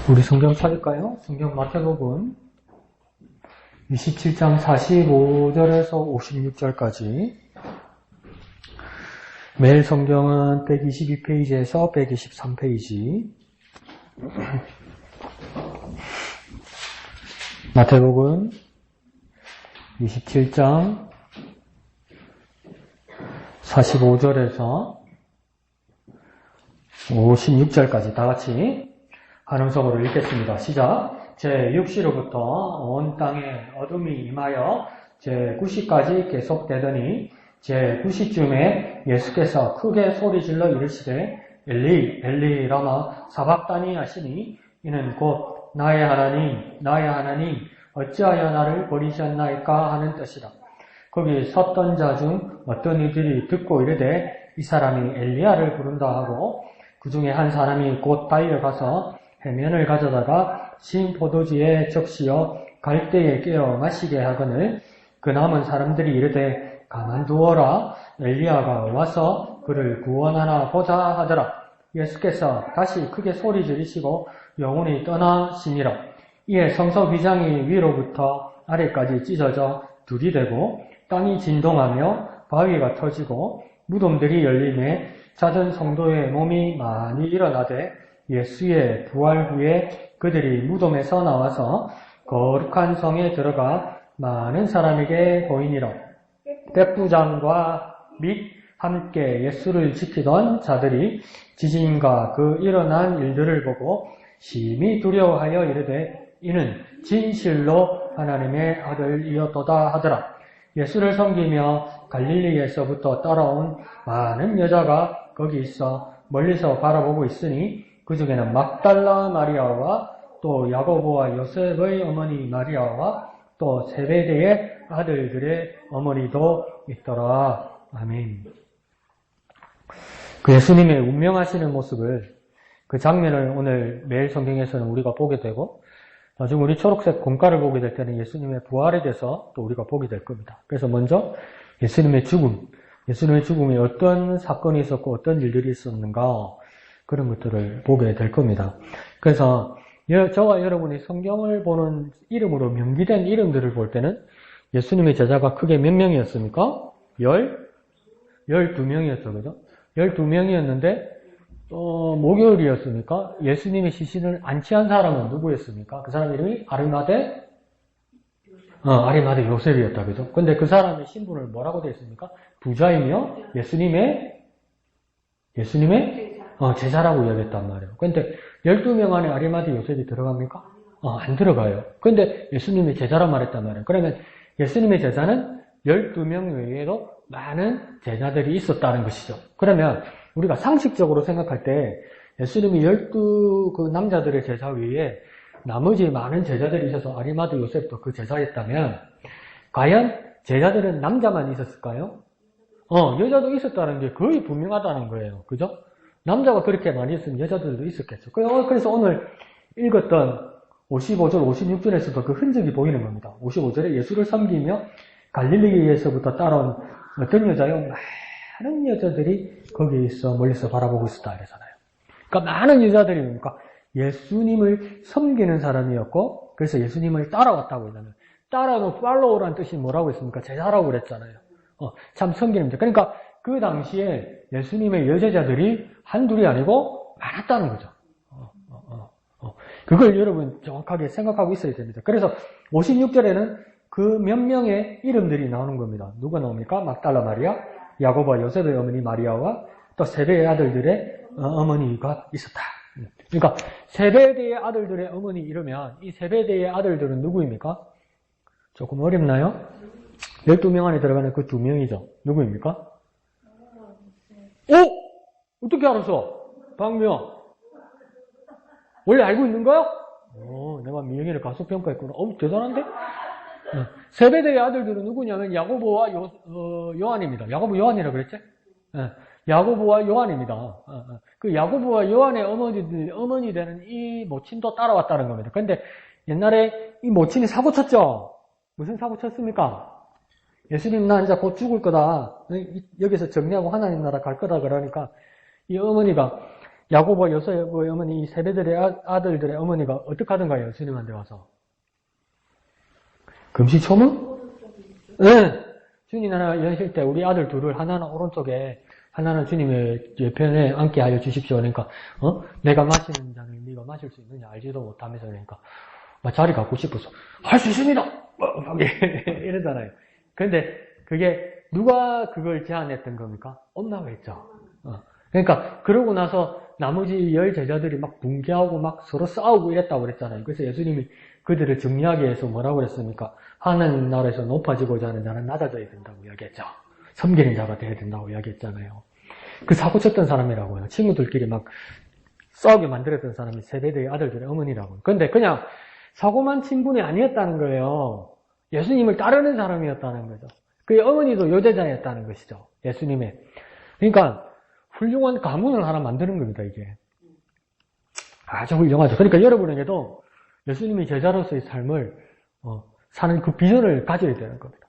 우리 성경 찾을까요? 성경 마태복음 27장 45절에서 56절까지. 매일 성경은 122페이지에서 123페이지. 마태복음 27장 45절에서 56절까지 다 같이 한음성으로 읽겠습니다. 시작. 제6시로부터 온 땅에 어둠이 임하여 제9시까지 계속되더니 제9시쯤에 예수께서 크게 소리질러 이르시되 엘리 엘리 라마 사박다니 하시니 이는 곧 나의 하나님 어찌하여 나를 버리셨나이까 하는 뜻이라. 거기 섰던 자 중 어떤 이들이 듣고 이르되 이 사람이 엘리야를 부른다 하고 그 중에 한 사람이 곧 달려가서 해면을 가져다가 신 포도주에 적시어 갈대에 깨어 마시게 하거늘 그 남은 사람들이 이르되 가만두어라 엘리야가 와서 그를 구원하나 보자 하더라. 예수께서 다시 크게 소리 지르시고 영혼이 떠나시니라. 이에 성서 비장이 위로부터 아래까지 찢어져 둘이 되고 땅이 진동하며 바위가 터지고 무덤들이 열림에 잦은 성도의 몸이 많이 일어나되 예수의 부활 후에 그들이 무덤에서 나와서 거룩한 성에 들어가 많은 사람에게 보이니라. 백부장과 및 함께 예수를 지키던 자들이 지진과 그 일어난 일들을 보고 심히 두려워하여 이르되 이는 진실로 하나님의 아들이었도다 하더라. 예수를 섬기며 갈릴리에서부터 따라온 많은 여자가 거기 있어 멀리서 바라보고 있으니 그 중에는 막달라 마리아와 또 야고보와 요셉의 어머니 마리아와 또 세베대의 아들들의 어머니도 있더라. 아멘. 그 예수님의 운명하시는 모습을, 그 장면을 오늘 매일 성경에서는 우리가 보게 되고 나중에 우리 초록색 공가를 보게 될 때는 예수님의 부활에 대해서 또 우리가 보게 될 겁니다. 그래서 먼저 예수님의 죽음에 어떤 사건이 있었고 어떤 일들이 있었는가 그런 것들을 보게 될 겁니다. 그래서 저와 여러분이 성경을 보는 이름으로 명기된 이름들을 볼 때는 예수님의 제자가 크게 몇 명이었습니까? 12명이었죠. 그죠? 12명이었는데 목요일이었습니까? 예수님의 시신을 안치한 사람은 누구였습니까? 그 사람 이름이 아리마대 요셉이었다. 그죠? 근데 그 사람의 신분을 뭐라고 되어 있습니까? 부자이며 예수님의 제자라고 이야기했단 말이에요. 근데 12명 안에 아리마대 요셉이 들어갑니까? 안 들어가요. 근데 예수님의 제자란 말했단 말이에요. 그러면 예수님의 제자는 12명 외에도 많은 제자들이 있었다는 것이죠. 그러면 우리가 상식적으로 생각할 때 예수님이 12그 남자들의 제자 외에 나머지 많은 제자들이 있어서 아리마대 요셉도 그 제자였다면 과연 제자들은 남자만 있었을까요? 여자도 있었다는 게 거의 분명하다는 거예요. 그죠? 남자가 그렇게 많이 있으면 여자들도 있었겠죠. 그래서 오늘 읽었던 55절, 56절에서도 그 흔적이 보이는 겁니다. 55절에 예수를 섬기며 갈릴리에서부터 따라온 어떤 여자요? 많은 여자들이 거기에 있어 멀리서 바라보고 있었다 그러잖아요. 그러니까 많은 여자들이 뭡니까? 예수님을 섬기는 사람이었고 그래서 예수님을 따라왔다고 했잖아요. 따라오는 팔로우라는 뜻이 뭐라고 했습니까? 제자라고 그랬잖아요. 참 섬기는 자. 그러니까 그 당시에 예수님의 여제자들이 한둘이 아니고 많았다는 거죠. 그걸 여러분 정확하게 생각하고 있어야 됩니다. 그래서 56절에는 그 몇 명의 이름들이 나오는 겁니다. 누가 나옵니까? 막달라 마리아, 야고보와 요셉의 어머니 마리아와 또 세베의 아들들의 어머니가 있었다. 그러니까 세베대의 아들들의 어머니 이러면 이 세베대의 아들들은 누구입니까? 조금 어렵나요? 12명 안에 들어가는 그 2명이죠. 누구입니까? 어떻게 알았어? 박명. 원래 알고 있는 거야? 내가 미영이를 가속평가했구나. 대단한데? 세베대의 아들들은 누구냐면 야고보와 요한입니다. 야고보 요한이라 그랬지? 야고보와 요한입니다. 그 야고보와 요한의 어머니 되는 이 모친도 따라왔다는 겁니다. 근데 옛날에 이 모친이 사고 쳤죠? 무슨 사고 쳤습니까? 예수님 나 이제 곧 죽을 거다. 여기서 정리하고 하나님 나라 갈 거다 그러니까 이 어머니가 야고보 요셉의 어머니, 이 세배들의 아들들의 어머니가 어떻게 하던가요? 예수님한테 와서. 금시초문? 네. 주님 나라 여실 때 우리 아들 둘을 하나는 오른쪽에 하나는 주님의 옆편에 앉게 하여 주십시오. 그러니까 내가 마시는 잔을 네가 마실 수 있느냐 알지도 못하면서 그러니까 막 자리 갖고 싶어서 할 수 있습니다. 막 이러잖아요. 그런데 그게 누가 그걸 제안했던 겁니까? 엄마가 했죠. 그러니까 그러고 나서 나머지 10 제자들이 막 붕괴하고 막 서로 싸우고 이랬다고 그랬잖아요. 그래서 예수님이 그들을 정리하기 위해서 뭐라고 그랬습니까? 하나님 나라에서 높아지고자 하는 자는 낮아져야 된다고 이야기했죠. 섬기는 자가 돼야 된다고 이야기했잖아요. 그 사고 쳤던 사람이라고요. 친구들끼리 막 싸우게 만들었던 사람이 세베대의 아들들의 어머니라고요. 근데 그냥 사고만 친 분이 아니었다는 거예요. 예수님을 따르는 사람이었다는 거죠. 그 어머니도 여제자였다는 것이죠. 예수님의. 그러니까 훌륭한 가문을 하나 만드는 겁니다, 이게. 아주 훌륭하죠. 그러니까 여러분에게도 예수님이 제자로서의 삶을 사는 그 비전을 가져야 되는 겁니다.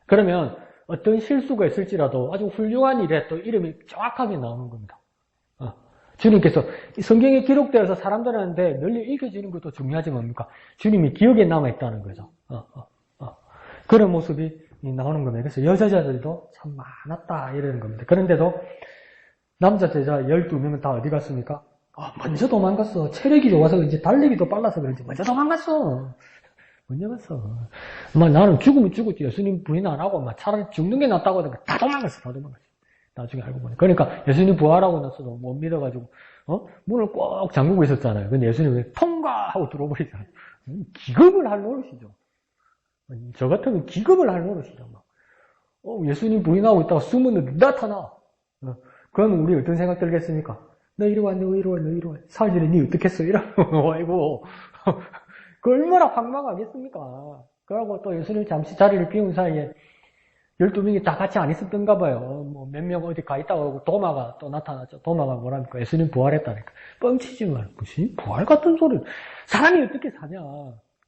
그러면 어떤 실수가 있을지라도 아주 훌륭한 일에 또 이름이 정확하게 나오는 겁니다. 주님께서 성경에 기록되어서 사람들한테 널리 읽혀지는 것도 중요하지 뭡니까? 주님이 기억에 남아있다는 거죠. 그런 모습이 나오는 겁니다. 그래서 여자자들도 참 많았다 이러는 겁니다. 그런데도 남자 제자 12명은 다 어디 갔습니까? 먼저 도망갔어. 체력이 좋아서 이제 달리기도 빨라서 그런지 먼저 도망갔어. 먼저 갔어. 나는 죽으면 죽었지. 예수님 부인 안 하고 차라리 죽는 게 낫다고 하니까 다 도망갔어. 나중에 알고 보니. 그러니까 예수님 부활하고 나서도 못 믿어가지고 문을 꼭 잠그고 있었잖아요. 근데 예수님이 통과하고 들어오버리잖아요. 기겁을 할 노릇이죠. 저 같으면 기겁을 할 노릇이죠. 예수님 부인하고 있다가 숨었는데 나타나. 그러면 우리 어떤 생각 들겠습니까? 너 이리 와, 너 이리 와, 너 이리 와. 사실은 니 어떻게 했어? 이러고, 아이고. 그 얼마나 황망하겠습니까? 그러고 또 예수님 잠시 자리를 비운 사이에 12명이 다 같이 안 있었던가 봐요. 몇 명 어디 가 있다고 하고 도마가 또 나타났죠. 도마가 뭐랍니까? 예수님 부활했다니까. 뻥치지 말고. 무슨 부활 같은 소리를. 사람이 어떻게 사냐.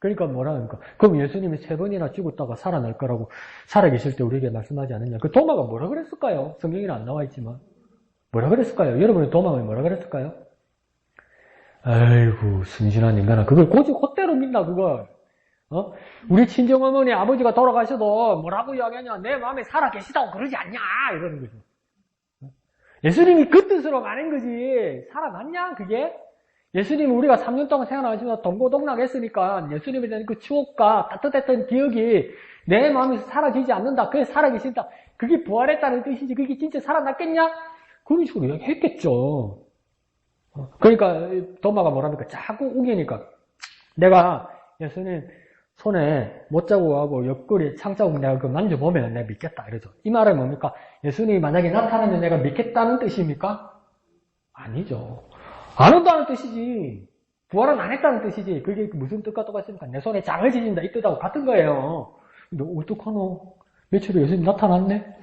그러니까 뭐라니까. 그럼 예수님이 3번이나 죽었다가 살아날 거라고 살아계실 때 우리에게 말씀하지 않았냐. 그 도마가 뭐라 그랬을까요? 성경에는 안 나와 있지만. 뭐라 그랬을까요? 여러분의 도마가 뭐라 그랬을까요? 아이고, 순진한 인간아. 그걸 고지 콧대로 믿나, 그걸. 우리 친정어머니 아버지가 돌아가셔도 뭐라고 이야기하냐. 내 마음에 살아계시다고 그러지 않냐. 이러는 거죠. 예수님이 그 뜻으로 말한 거지. 살아났냐, 그게? 예수님은 우리가 3년 동안 생활하시면서 동고동락했으니까 예수님에 대한 그 추억과 따뜻했던 기억이 내 마음에서 사라지지 않는다. 그게 살아계신다. 그게 부활했다는 뜻이지. 그게 진짜 살아났겠냐? 그런 식으로 이야기했겠죠. 그러니까 도마가 뭐랍니까? 자꾸 우기니까 내가 예수님 손에 못자국하고 옆구리에 창자국 내가 그 만져보면 내가 믿겠다 이러죠. 이 말은 뭡니까? 예수님이 만약에 나타나면 내가 믿겠다는 뜻입니까? 아니죠. 안 온다는 뜻이지. 부활은 안 했다는 뜻이지. 그게 무슨 뜻과 똑같습니까? 내 손에 장을 지진다 이 뜻하고 같은 거예요. 너 어떡하노? 며칠 후에 예수님 나타났네?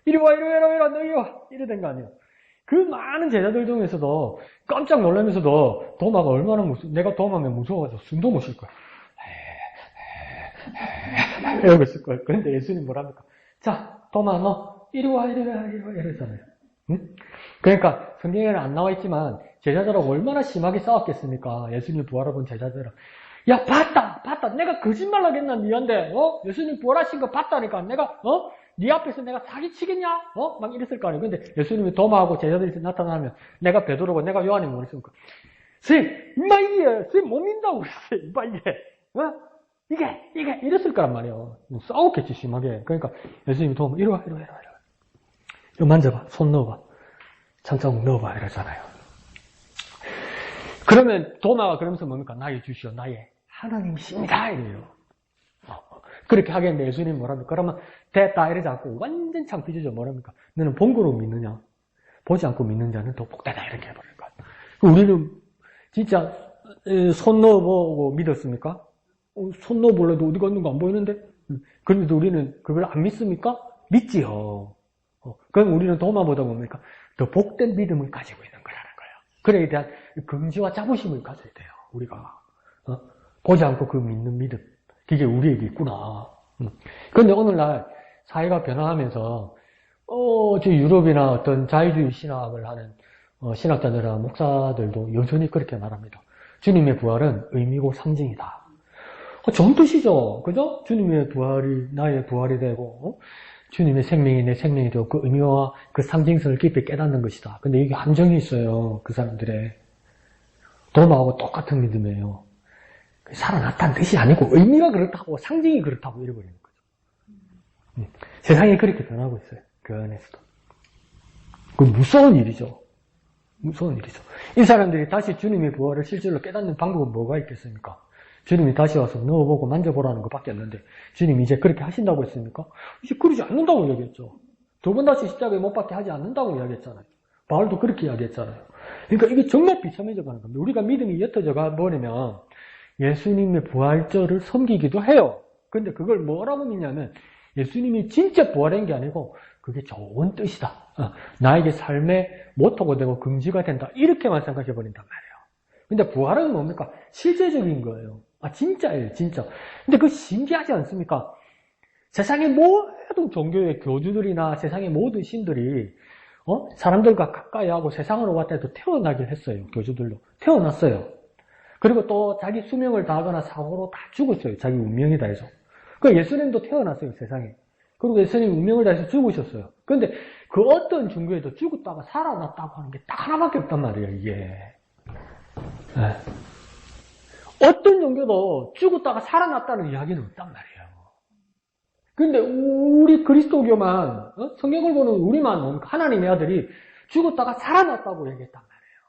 이리 와, 너 이리 와. 이러던 거 아니에요. 그 많은 제자들 중에서도 깜짝 놀라면서도 도마가 얼마나 내가 도마면 무서워가지고 숨도 못 쉴 거야. 이러고 있을 거예요. 그런데 예수님 뭐랍니까? 자, 도마 너 이리 와, 이러잖아요. 응? 그러니까 성경에는 안 나와 있지만 제자들하고 얼마나 심하게 싸웠겠습니까? 예수님 부활을 본 제자들은. 야, 봤다. 내가 거짓말 하겠나, 니한테. 예수님 부활하신 거 봤다니까. 내가, 네 앞에서 내가 사기치겠냐? 막 이랬을 거 아니에요. 근데 예수님이 도마하고 제자들이 나타나면 내가 베드로고 내가 요한이 뭐 그랬습니까? 선생님, 임마 이게, 선생님 못 믿는다고 그랬어요. 임마 이게, 이랬을 거란 말이에요. 싸웠겠지, 심하게. 그러니까 예수님이 도마, 이리 와. 이거 만져봐. 손 넣어봐. 창자국 넣어봐. 이러잖아요. 그러면 도마가 그러면서 뭡니까? 나의 주시오. 나의 하나님이십니다. 이래요. 그렇게 하겠는데 예수님 뭐랍니까? 그러면 됐다 이러지 않고 완전 창피지죠. 뭐랍니까? 너는 본 거로 믿느냐? 보지 않고 믿는 자는 더 복되다 이렇게 해버릴 거야. 우리는 진짜 손 넣어보고 믿었습니까? 손 넣어보려도 어디 갔는 거 안 보이는데? 그런데도 우리는 그걸 안 믿습니까? 믿지요. 그럼 우리는 도마보다 뭡니까? 더 복된 믿음을 가지고 있는 거라는 거예요. 그래에 대한 긍지와 자부심을 가져야 돼요. 우리가 보지 않고 그 믿는 믿음. 그게 우리에게 있구나. 그런데 오늘날 사회가 변화하면서 저 유럽이나 어떤 자유주의 신학을 하는 신학자들이나 목사들도 여전히 그렇게 말합니다. 주님의 부활은 의미고 상징이다. 좋은 뜻이죠. 그죠? 주님의 부활이 나의 부활이 되고, 주님의 생명이 내 생명이 되고, 그 의미와 그 상징성을 깊이 깨닫는 것이다. 근데 이게 함정이 있어요. 그 사람들의. 도마하고 똑같은 믿음이에요. 살아났다는 뜻이 아니고, 의미가 그렇다고, 상징이 그렇다고 이래버리는 거죠. 세상이 그렇게 변하고 있어요. 그 안에서도. 그 무서운 일이죠. 무서운 일이죠. 이 사람들이 다시 주님의 부활을 실제로 깨닫는 방법은 뭐가 있겠습니까? 주님이 다시 와서 넣어보고 만져보라는 것밖에 없는데 주님이 이제 그렇게 하신다고 했습니까? 이제 그러지 않는다고 이야기했죠. 두 번 다시 십자가에 못 박게 하지 않는다고 이야기했잖아요. 바울도 그렇게 이야기했잖아요. 그러니까 이게 정말 비참해져 가는 겁니다. 우리가 믿음이 옅어져 가버리면 예수님의 부활절을 섬기기도 해요. 근데 그걸 뭐라고 믿냐면 예수님이 진짜 부활한 게 아니고 그게 좋은 뜻이다. 나에게 삶의 모토가 되고 금지가 된다. 이렇게만 생각해 버린단 말이에요. 근데 부활은 뭡니까? 실제적인 거예요. 진짜예요, 진짜. 근데 그거 신기하지 않습니까? 세상의 모든 종교의 교주들이나 세상의 모든 신들이 사람들과 가까이 하고 세상으로 왔다 해도 태어나긴 했어요. 교주들도. 태어났어요. 그리고 또 자기 수명을 다하거나 사고로 다 죽었어요. 자기 운명이다 해서. 그 예수님도 태어났어요, 세상에. 그리고 예수님 운명을 다해서 죽으셨어요. 그런데 그 어떤 종교에도 죽었다가 살아났다고 하는 게 딱 하나밖에 없단 말이에요, 이게. 네. 어떤 종교도 죽었다가 살아났다는 이야기는 없단 말이에요. 근데 우리 그리스도교만, 성경을 보는 우리만 하나님의 아들이 죽었다가 살아났다고 얘기했단 말이에요.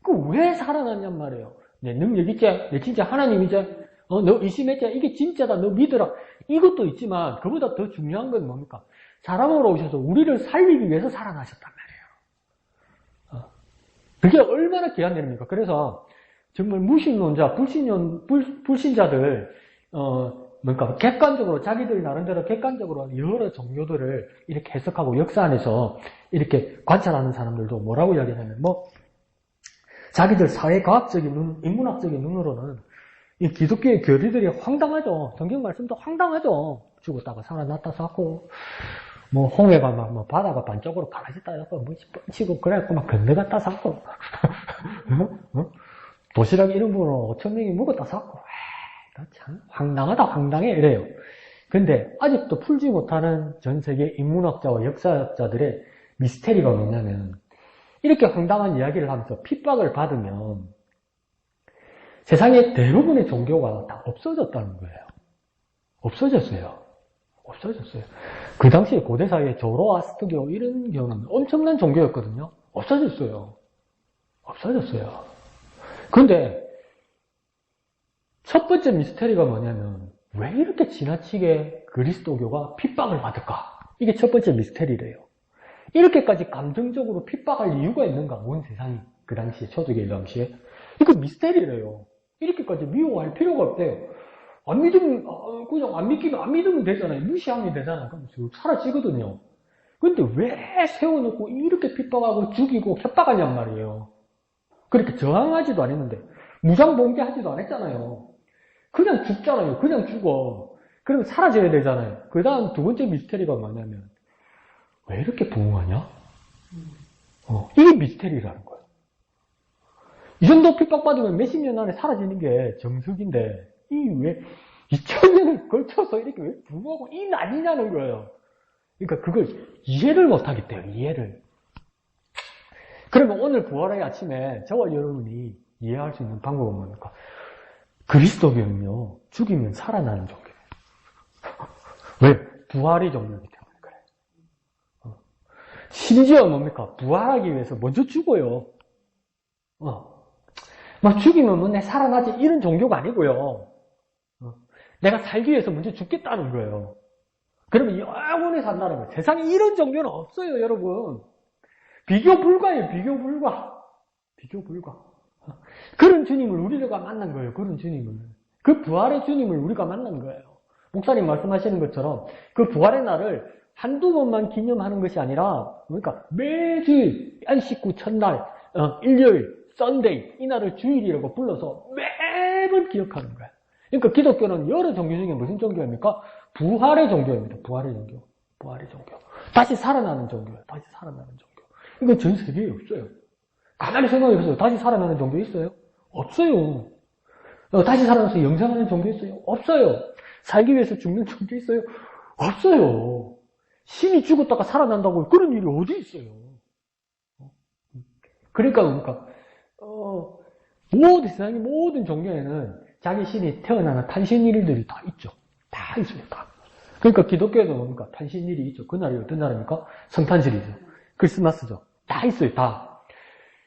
그 왜 살아났냔 말이에요. 내 능력 있지? 내 진짜 하나님이지? 너 의심했지? 이게 진짜다. 너 믿어라. 이것도 있지만 그보다 더 중요한 건 뭡니까? 사람으로 오셔서 우리를 살리기 위해서 살아나셨단 말이에요. 그게 얼마나 귀한 일입니까? 그래서 정말 무신론자, 불신자들, 객관적으로, 자기들 나름대로 객관적으로 여러 종교들을 이렇게 해석하고 역사 안에서 이렇게 관찰하는 사람들도 뭐라고 이야기하냐면, 자기들 사회과학적인 눈, 인문학적인 눈으로는 이 기독교의 교리들이 황당하죠. 성경 말씀도 황당하죠. 죽었다가 살아났다 사고, 홍해가 바다가 반쪽으로 갈라졌다 해갖고, 뻥치고, 그래갖고 건너갔다 사고, 도시락 이름으로 5,000명이 묵었다 사고, 참 황당하다, 황당해, 이래요. 근데 아직도 풀지 못하는 전 세계 인문학자와 역사학자들의 미스테리가 뭐냐면, 이렇게 황당한 이야기를 하면서 핍박을 받으면, 세상의 대부분의 종교가 다 없어졌다는 거예요. 없어졌어요. 그 당시에 고대사회의 조로아스트교 이런 경우는 엄청난 종교였거든요. 없어졌어요. 그런데 첫 번째 미스테리가 뭐냐면 왜 이렇게 지나치게 그리스도교가 핍박을 받을까? 이게 첫 번째 미스테리래요. 이렇게까지 감정적으로 핍박할 이유가 있는가? 온 세상이 그 당시에 초대교회 당시에 이거 미스테리래요. 이렇게까지 미워할 필요가 없대요. 안 믿으면 그냥 안 믿으면 되잖아요. 무시하면 되잖아요. 그럼 사라지거든요. 근데 왜 세워놓고 이렇게 핍박하고 죽이고 협박하냔 말이에요. 그렇게 저항하지도 않았는데 무장봉기하지도 않았잖아요. 그냥 죽잖아요. 그냥 죽어. 그러면 사라져야 되잖아요. 그 다음 두 번째 미스테리가 뭐냐면 왜 이렇게 부흥하냐? 이게 미스테리라는 거예요. 이 정도 핍박받으면 몇십 년 안에 사라지는 게 정석인데 이 왜 2000년을 걸쳐서 이렇게 왜 부흥하고 이 난리냐는 거예요. 그러니까 그걸 이해를 못하겠대요. 이해를. 그러면 오늘 부활의 아침에 저와 여러분이 이해할 수 있는 방법은 뭡니까? 그리스도교는요, 죽이면 살아나는 종교예요. 왜? 부활이 종교이기 때문에 그래요. 심지어 뭡니까? 부활하기 위해서 먼저 죽어요. 막 죽이면 내 살아나지 이런 종교가 아니고요. 내가 살기 위해서 먼저 죽겠다는 거예요. 그러면 영원히 산다는 거예요. 세상에 이런 종교는 없어요, 여러분. 비교 불가예요, 비교 불가. 그런 주님을 우리가 만난 거예요, 그런 주님을. 그 부활의 주님을 우리가 만난 거예요. 목사님 말씀하시는 것처럼 그 부활의 날을 한두 번만 기념하는 것이 아니라, 그러니까 매주일, 안식구 첫날, 일요일, 썬데이, 이 날을 주일이라고 불러서 매번 기억하는 거예요. 그러니까 기독교는 여러 종교 중에 무슨 종교입니까? 부활의 종교입니다. 부활의 종교. 다시 살아나는 종교예요. 다시 살아나는 종교. 이건 전 세계에 없어요. 가만히 생각해보세요. 다시 살아나는 종교 있어요? 없어요. 다시 살아나서 영생하는 종교 있어요? 없어요. 살기 위해서 죽는 종교 있어요? 없어요. 신이 죽었다가 살아난다고 그런 일이 어디 있어요? 그러니까 모든 세상의 모든 종교에는 자기 신이 태어나는 탄신일들이 다 있죠. 다 있어요. 다. 그러니까 기독교에도 뭡니까? 탄신일이 있죠. 그날이 어떤 날입니까? 성탄절이죠. 크리스마스죠. 다 있어요. 다.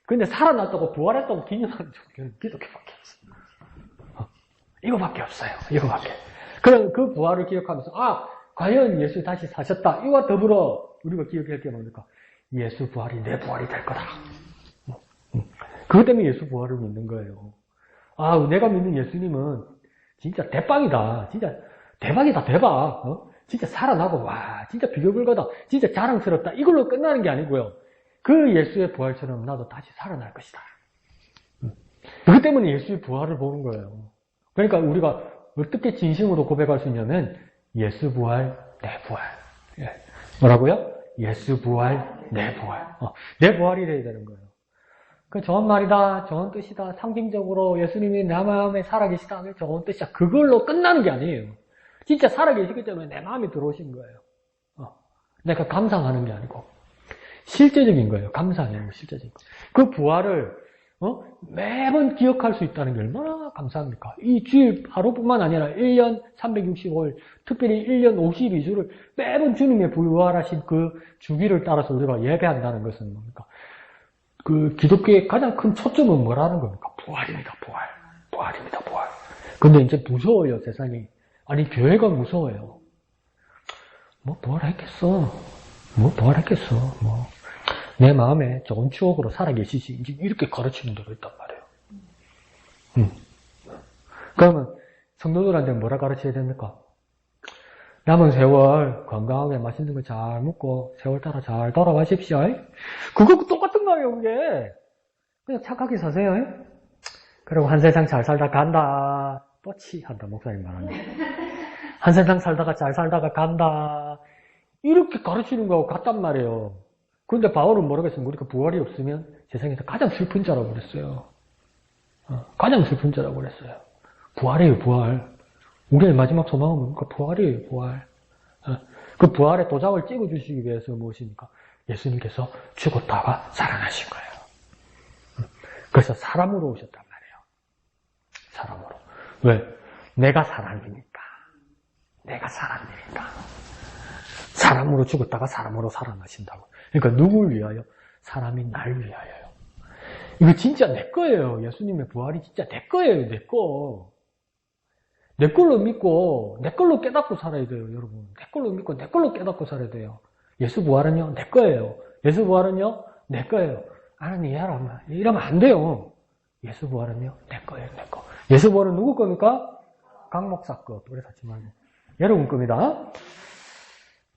근데 살아났다고 부활했다고 기념하는 종교는 기독교밖에 없어요. 이거밖에 없어요. 이거밖에. 그럼 그 부활을 기억하면서 과연 예수 다시 사셨다. 이와 더불어 우리가 기억할 게 뭡니까? 예수 부활이 내 부활이 될 거다. 그것 때문에 예수 부활을 믿는 거예요. 내가 믿는 예수님은 진짜 대빵이다. 진짜 대박이다. 대박. 진짜 살아나고 진짜 비교불가다. 진짜 자랑스럽다. 이걸로 끝나는 게 아니고요. 그 예수의 부활처럼 나도 다시 살아날 것이다. 그것 때문에 예수의 부활을 보는 거예요. 그러니까 우리가 어떻게 진심으로 고백할 수 있냐면 예수 부활, 내 부활. 뭐라고요? 예수 부활, 내 부활. 내 부활이 돼야 되는 거예요. 그 좋은 말이다, 좋은 뜻이다, 상징적으로 예수님이 내 마음에 살아계시다 하면 좋은 뜻이다. 그걸로 끝나는 게 아니에요. 진짜 살아계시기 때문에 내 마음에 들어오신 거예요. 내가 감상하는 게 아니고 실제적인 거예요. 감상이에요. 실제적인 거. 그 부활을 매번 기억할 수 있다는 게 얼마나 감사합니까? 이 주일 하루뿐만 아니라 1년 365일, 특별히 1년 52주를 매번 주님의 부활하신 그 주기를 따라서 우리가 예배한다는 것은 뭡니까? 그 기독교의 가장 큰 초점은 뭐라는 겁니까? 부활입니다. 부활. 부활입니다. 부활. 근데 이제 무서워요. 세상이. 아니 교회가 무서워요. 부활했겠어. 부활했겠어. 내 마음에 좋은 추억으로 살아계시지. 이제 이렇게 가르치는 데가 있단 말이에요. 그러면 성도들한테 뭐라 가르쳐야 됩니까? 남은 세월 건강하게 맛있는 거 잘 먹고 세월 따라 잘 돌아가십시오. 그거 똑같은 거예요. 그게. 그냥 착하게 사세요. 그리고 한 세상 잘 살다 간다. 뻗치 한다. 목사님 말하는 한 세상 살다가 잘 살다가 간다. 이렇게 가르치는 거하고 같단 말이에요. 그런데 바울은 모르겠습니다. 우리가 부활이 없으면 세상에서 가장 슬픈 자라고 그랬어요. 가장 슬픈 자라고 그랬어요. 부활이에요. 부활. 우리의 마지막 소망은 뭡니까? 부활이에요. 부활. 그 부활의 도장을 찍어주시기 위해서 무엇입니까? 예수님께서 죽었다가 살아나신 거예요. 그래서 사람으로 오셨단 말이에요. 사람으로. 왜? 내가 사람이니까. 내가 사람이니까. 사람으로 죽었다가 사람으로 살아나신다고. 그러니까 누굴 위하여? 사람이 날 위하여요. 이거 진짜 내 거예요. 예수님의 부활이 진짜 내 거예요. 내 거. 내 걸로 믿고 내 걸로 깨닫고 살아야 돼요. 여러분. 내 걸로 믿고 내 걸로 깨닫고 살아야 돼요. 예수 부활은요. 내 거예요. 예수 부활은요. 내 거예요. 하나님 이러면 안 돼요. 예수 부활은요. 내 거예요. 내 거. 예수 부활은 누구 겁니까? 강 목사 거. 오래 살지 말고. 여러분 겁니다.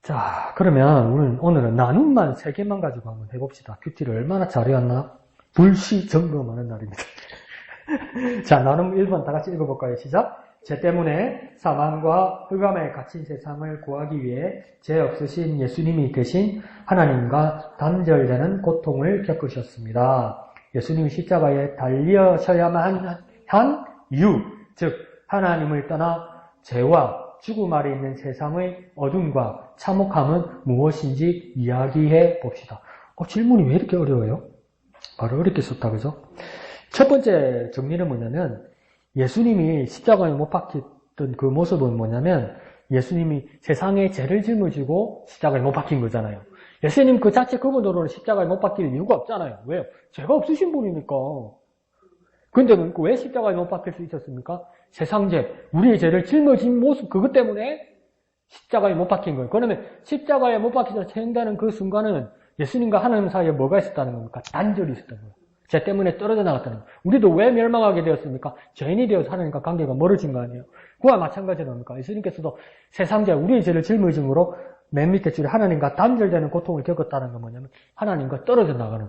자, 그러면 오늘은 나눔만 3개만 가지고 한번 해봅시다. 큐티를 얼마나 잘해왔나? 불시 점검하는 날입니다. 자, 나눔 1번 다 같이 읽어볼까요? 시작. 죄 때문에 사망과 흑암에 갇힌 세상을 구하기 위해 죄 없으신 예수님이 대신 하나님과 단절되는 고통을 겪으셨습니다. 예수님이 십자가에 달리셔야만 한 이유, 즉 하나님을 떠나 죄와 죽음 아래 있는 세상의 어둠과 참혹함은 무엇인지 이야기해 봅시다. 질문이 왜 이렇게 어려워요? 바로 어렵게 썼다, 그죠? 첫 번째 정리는 뭐냐면, 예수님이 십자가에 못 박혔던 그 모습은 뭐냐면, 예수님이 세상에 죄를 짊어지고 십자가에 못 박힌 거잖아요. 예수님 그 자체 그분으로는 십자가에 못 박힐 이유가 없잖아요. 왜요? 죄가 없으신 분이니까. 근데 왜 십자가에 못 박힐 수 있었습니까? 세상죄, 우리의 죄를 짊어진 모습, 그것 때문에 십자가에 못 박힌 거예요. 그러면 십자가에 못 박히자 체한다는 그 순간은 예수님과 하나님 사이에 뭐가 있었다는 겁니까? 단절이 있었다는 거예요. 죄 때문에 떨어져 나갔다는 거예요. 우리도 왜 멸망하게 되었습니까? 죄인이 되어서 하나님과 관계가 멀어진 거 아니에요. 그와 마찬가지로 뭡니까? 예수님께서도 세상죄, 우리의 죄를 짊어짐으로 맨 밑에 줄에 하나님과 단절되는 고통을 겪었다는 건 뭐냐면 하나님과 떨어져 나가는.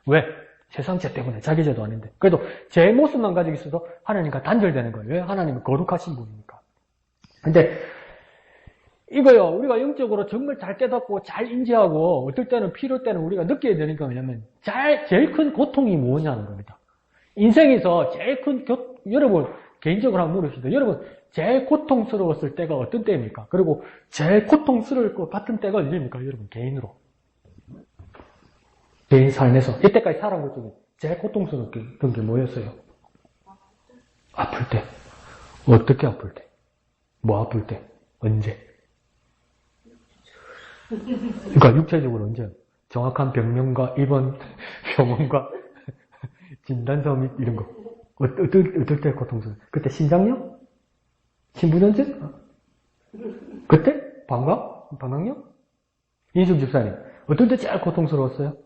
왜? 세상죄 때문에, 자기 죄도 아닌데. 그래도 제 모습만 가지고 있어도 하나님과 단절되는 거예요. 왜? 하나님은 거룩하신 분이니까. 근데 이거요, 우리가 영적으로 정말 잘 깨닫고 잘 인지하고 어떨 때는 필요할 때는 우리가 느껴야 되는 게 뭐냐면 제일 큰 고통이 뭐냐는 겁니다. 인생에서 제일 큰 여러분 개인적으로 한번 물읍시다. 여러분 제일 고통스러웠을 때가 어떤 때입니까? 그리고 제일 고통스러울 것 같은 때가 언제입니까? 여러분 개인으로. 개인 삶에서 이때까지 살아온 것 중에 제일 고통스러웠던 게 뭐였어요? 아플 때. 어떻게 아플 때? 뭐 아플 때? 언제? 그러니까 육체적으로 언제? 정확한 병명과 입원 병원과 진단서 및 이런 거. 어떨 때 고통스러워? 그때 신장염? 신부전증? 그때? 방광염? 인숙 집사님, 어떨 때 제일 고통스러웠어요?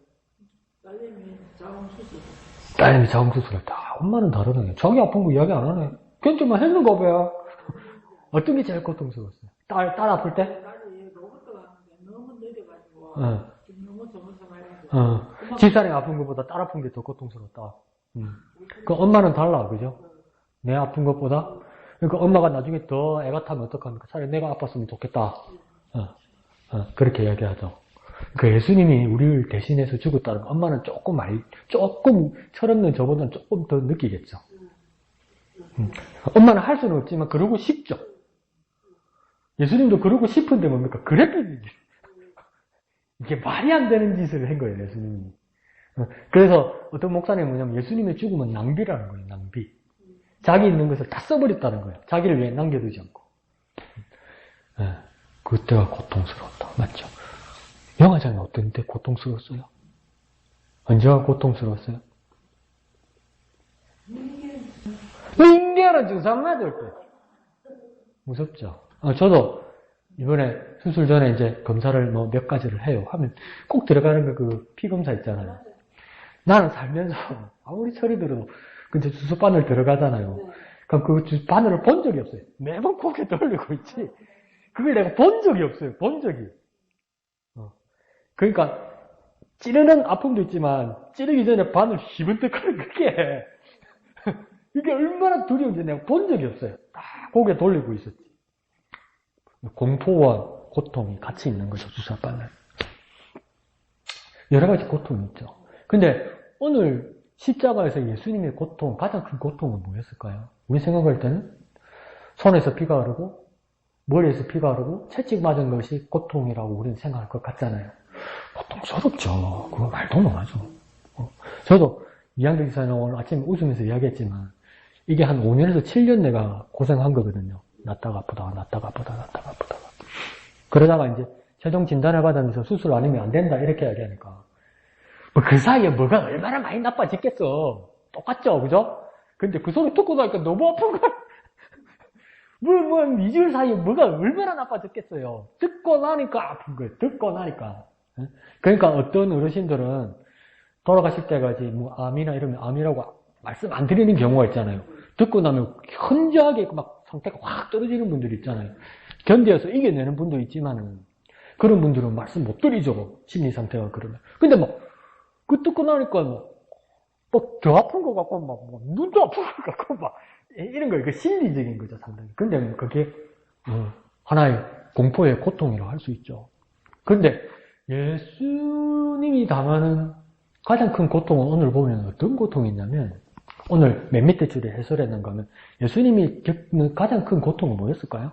딸내미 자궁수술할 때. 엄마는 다르네. 자기 아픈 거 이야기 안 하네. 괜찮만 했는 거 봐요. 어떤 게 제일 고통스러웠어요? 딸 아플 때? 너무 느려가지고 너무 집사람이 아픈 것보다 딸 아픈 게 더 고통스럽다. 그 엄마는 달라, 그죠? 내 아픈 것보다. 그러니까 엄마가 나중에 더 애가 타면 어떡합니까? 차라리 내가 아팠으면 좋겠다. 그렇게 이야기하죠. 그 예수님이 우리를 대신해서 죽었다는 거, 엄마는 조금 철없는 저보다는 조금 더 느끼겠죠. 엄마는 할 수는 없지만 그러고 싶죠. 예수님도 그러고 싶은데 뭡니까? 그랬더니 이게 말이 안 되는 짓을 한 거예요, 예수님이. 그래서 어떤 목사님이 뭐냐면 예수님의 죽음은 낭비라는 거예요, 낭비. 자기 있는 것을 다 써버렸다는 거예요. 자기를 위해 남겨두지 않고. 그때가 고통스러웠다. 맞죠? 영화장이 어떤 때 고통스러웠어요? 언제가 고통스러웠어요? 인계하는 증상 맞을 때. 무섭죠? 저도 이번에 수술 전에 이제 검사를 몇 가지를 해요. 하면 꼭 들어가는 거 그 피검사 있잖아요. 나는 살면서 아무리 철이 들어도 근데 주사바늘 들어가잖아요. 그럼 그 바늘을 본 적이 없어요. 매번 고개 돌리고 있지. 그걸 내가 본 적이 없어요. 본 적이. 그러니까 찌르는 아픔도 있지만 찌르기 전에 바늘 씹은득하는 그게 이게 얼마나 두려운지 내가 본 적이 없어요. 딱 고개 돌리고 있었지. 공포와 고통이 같이 있는 거죠, 주사바늘. 여러 가지 고통이 있죠. 근데 오늘 십자가에서 예수님의 고통, 가장 큰 고통은 뭐였을까요? 우리 생각할 때는 손에서 피가 흐르고 머리에서 피가 흐르고 채찍 맞은 것이 고통이라고 우리는 생각할 것 같잖아요. 고통스럽죠. 그거 말도 못하죠. 저도 이한경 기사님 오늘 아침에 웃으면서 이야기했지만 이게 한 5년에서 7년 내가 고생한 거거든요. 났다가 아프다가. 그러다가 이제 최종 진단을 받으면서 수술 안 하면 안 된다 이렇게 이야기하니까 그 사이에 뭐가 얼마나 많이 나빠졌겠어. 똑같죠, 그죠? 근데 그 소리 듣고 나니까 너무 아픈 거야. 이주일 사이에 뭐가 얼마나 나빠졌겠어요. 듣고 나니까 아픈 거예요. 듣고 나니까. 그러니까 어떤 어르신들은 돌아가실 때까지 암이나 이러면 암이라고 말씀 안 드리는 경우가 있잖아요. 듣고 나면 현저하게 막 상태가 확 떨어지는 분들이 있잖아요. 견뎌서 이겨내는 분도 있지만은 그런 분들은 말씀 못 드리죠. 심리 상태가 그러면. 근데 그 듣고 나니까 더 아픈 것 같고 눈도 아픈 것 같고 이런 거 이거 심리적인 거죠, 상당히. 근데 그게 하나의 공포의 고통이라고 할 수 있죠. 근데 예수님이 당하는 가장 큰 고통은 오늘 보면 어떤 고통이 있냐면 오늘 맨 밑에 줄에 해설했는가 하면 예수님이 겪는 가장 큰 고통은 뭐였을까요?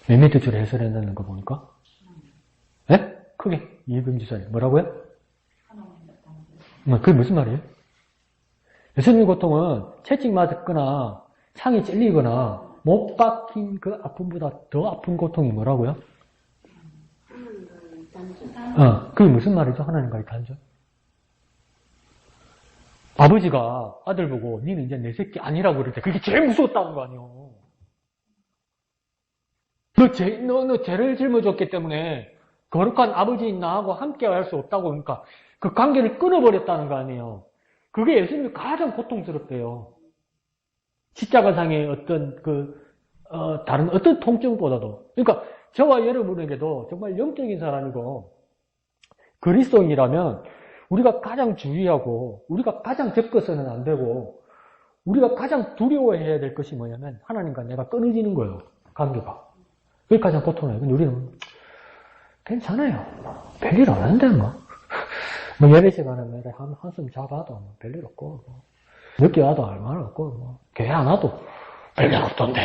맨 밑에 줄에 해설했는 거 보니까 예? 크게 이해금 지사님 뭐라고요? 그게 무슨 말이에요? 예수님의 고통은 채찍 맞았거나 창이 찔리거나 못 박힌 그 아픔보다 더 아픈 고통이 뭐라고요? 그게 무슨 말이죠? 하나님과의 단절. 아버지가 아들 보고 니는 이제 내 새끼 아니라고 그럴 때 그게 제일 무서웠다는 거 아니에요. 너 죄를 짊어졌기 때문에 거룩한 아버지인 나하고 함께 할 수 없다고 그러니까 그 관계를 끊어버렸다는 거 아니에요. 그게 예수님이 가장 고통스럽대요. 십자가상의 어떤 다른 어떤 통증보다도. 그러니까 저와 여러분에게도 정말 영적인 사람이고 그리스도인이라면 우리가 가장 주의하고 우리가 가장 접근서는 안 되고 우리가 가장 두려워해야 될 것이 뭐냐면 하나님과 내가 끊어지는 거예요. 관계가. 그게 가장 고통이에요. 근데 우리는 괜찮아요. 별일 안 하는데 예배 시간에 매일 한숨 자봐도 별일 없고 늦게 와도 얼마나 없고 교회 안 와도 별일 없던데.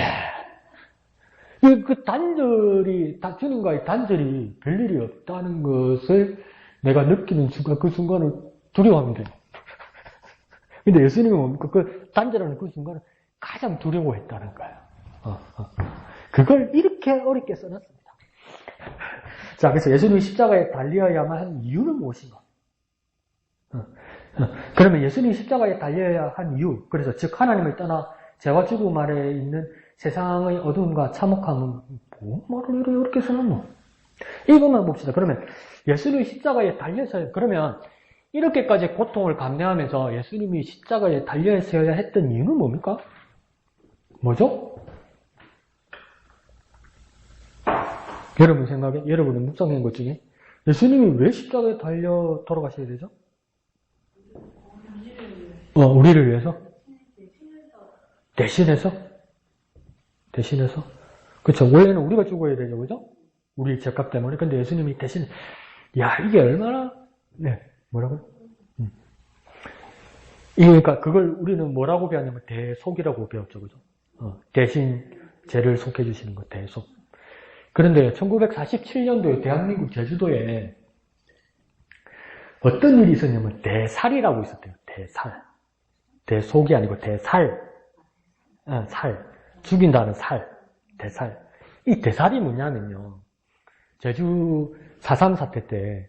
그 단절이 주님과의 단절이 별일이 없다는 것을 내가 느끼는 순간 그 순간을 두려워하면 돼요. 근데 예수님은 뭡니까? 그 단절하는 그 순간을 가장 두려워했다는 거예요. 그걸 이렇게 어렵게 써놨습니다. 자, 그래서 예수님이 십자가에 달려야만 한 이유는 무엇인가? 그러면 예수님이 십자가에 달려야 한 이유, 그래서 즉 하나님을 떠나 죄와 죽음 아래에 있는 세상의 어두움과 참혹함은 뭐 말을 이렇게 써놨노? 이것만 봅시다. 그러면 예수님이 십자가에 달려서 그러면 이렇게까지 고통을 감내하면서 예수님이 십자가에 달려서야 했던 이유는 뭡니까? 뭐죠? 여러분 생각에, 여러분은 묵상한 것 중에 예수님이 왜 십자가에 달려 돌아가셔야 되죠? 우리를 위해서? 대신해서? 그쵸. 원래는 우리가 죽어야 되죠. 그죠? 우리 죄값 때문에. 근데 예수님이 대신, 이게 얼마나, 뭐라고요? 그러니까 그걸 우리는 뭐라고 배웠냐면 대속이라고 배웠죠. 그죠? 대신 죄를 속해주시는 거, 대속. 그런데 1947년도에 대한민국 제주도에 어떤 일이 있었냐면 대살이라고 있었대요. 대살. 대속이 아니고 대살. 살. 죽인다는 살. 대살. 이 대살이 뭐냐면요. 제주 4.3 사태 때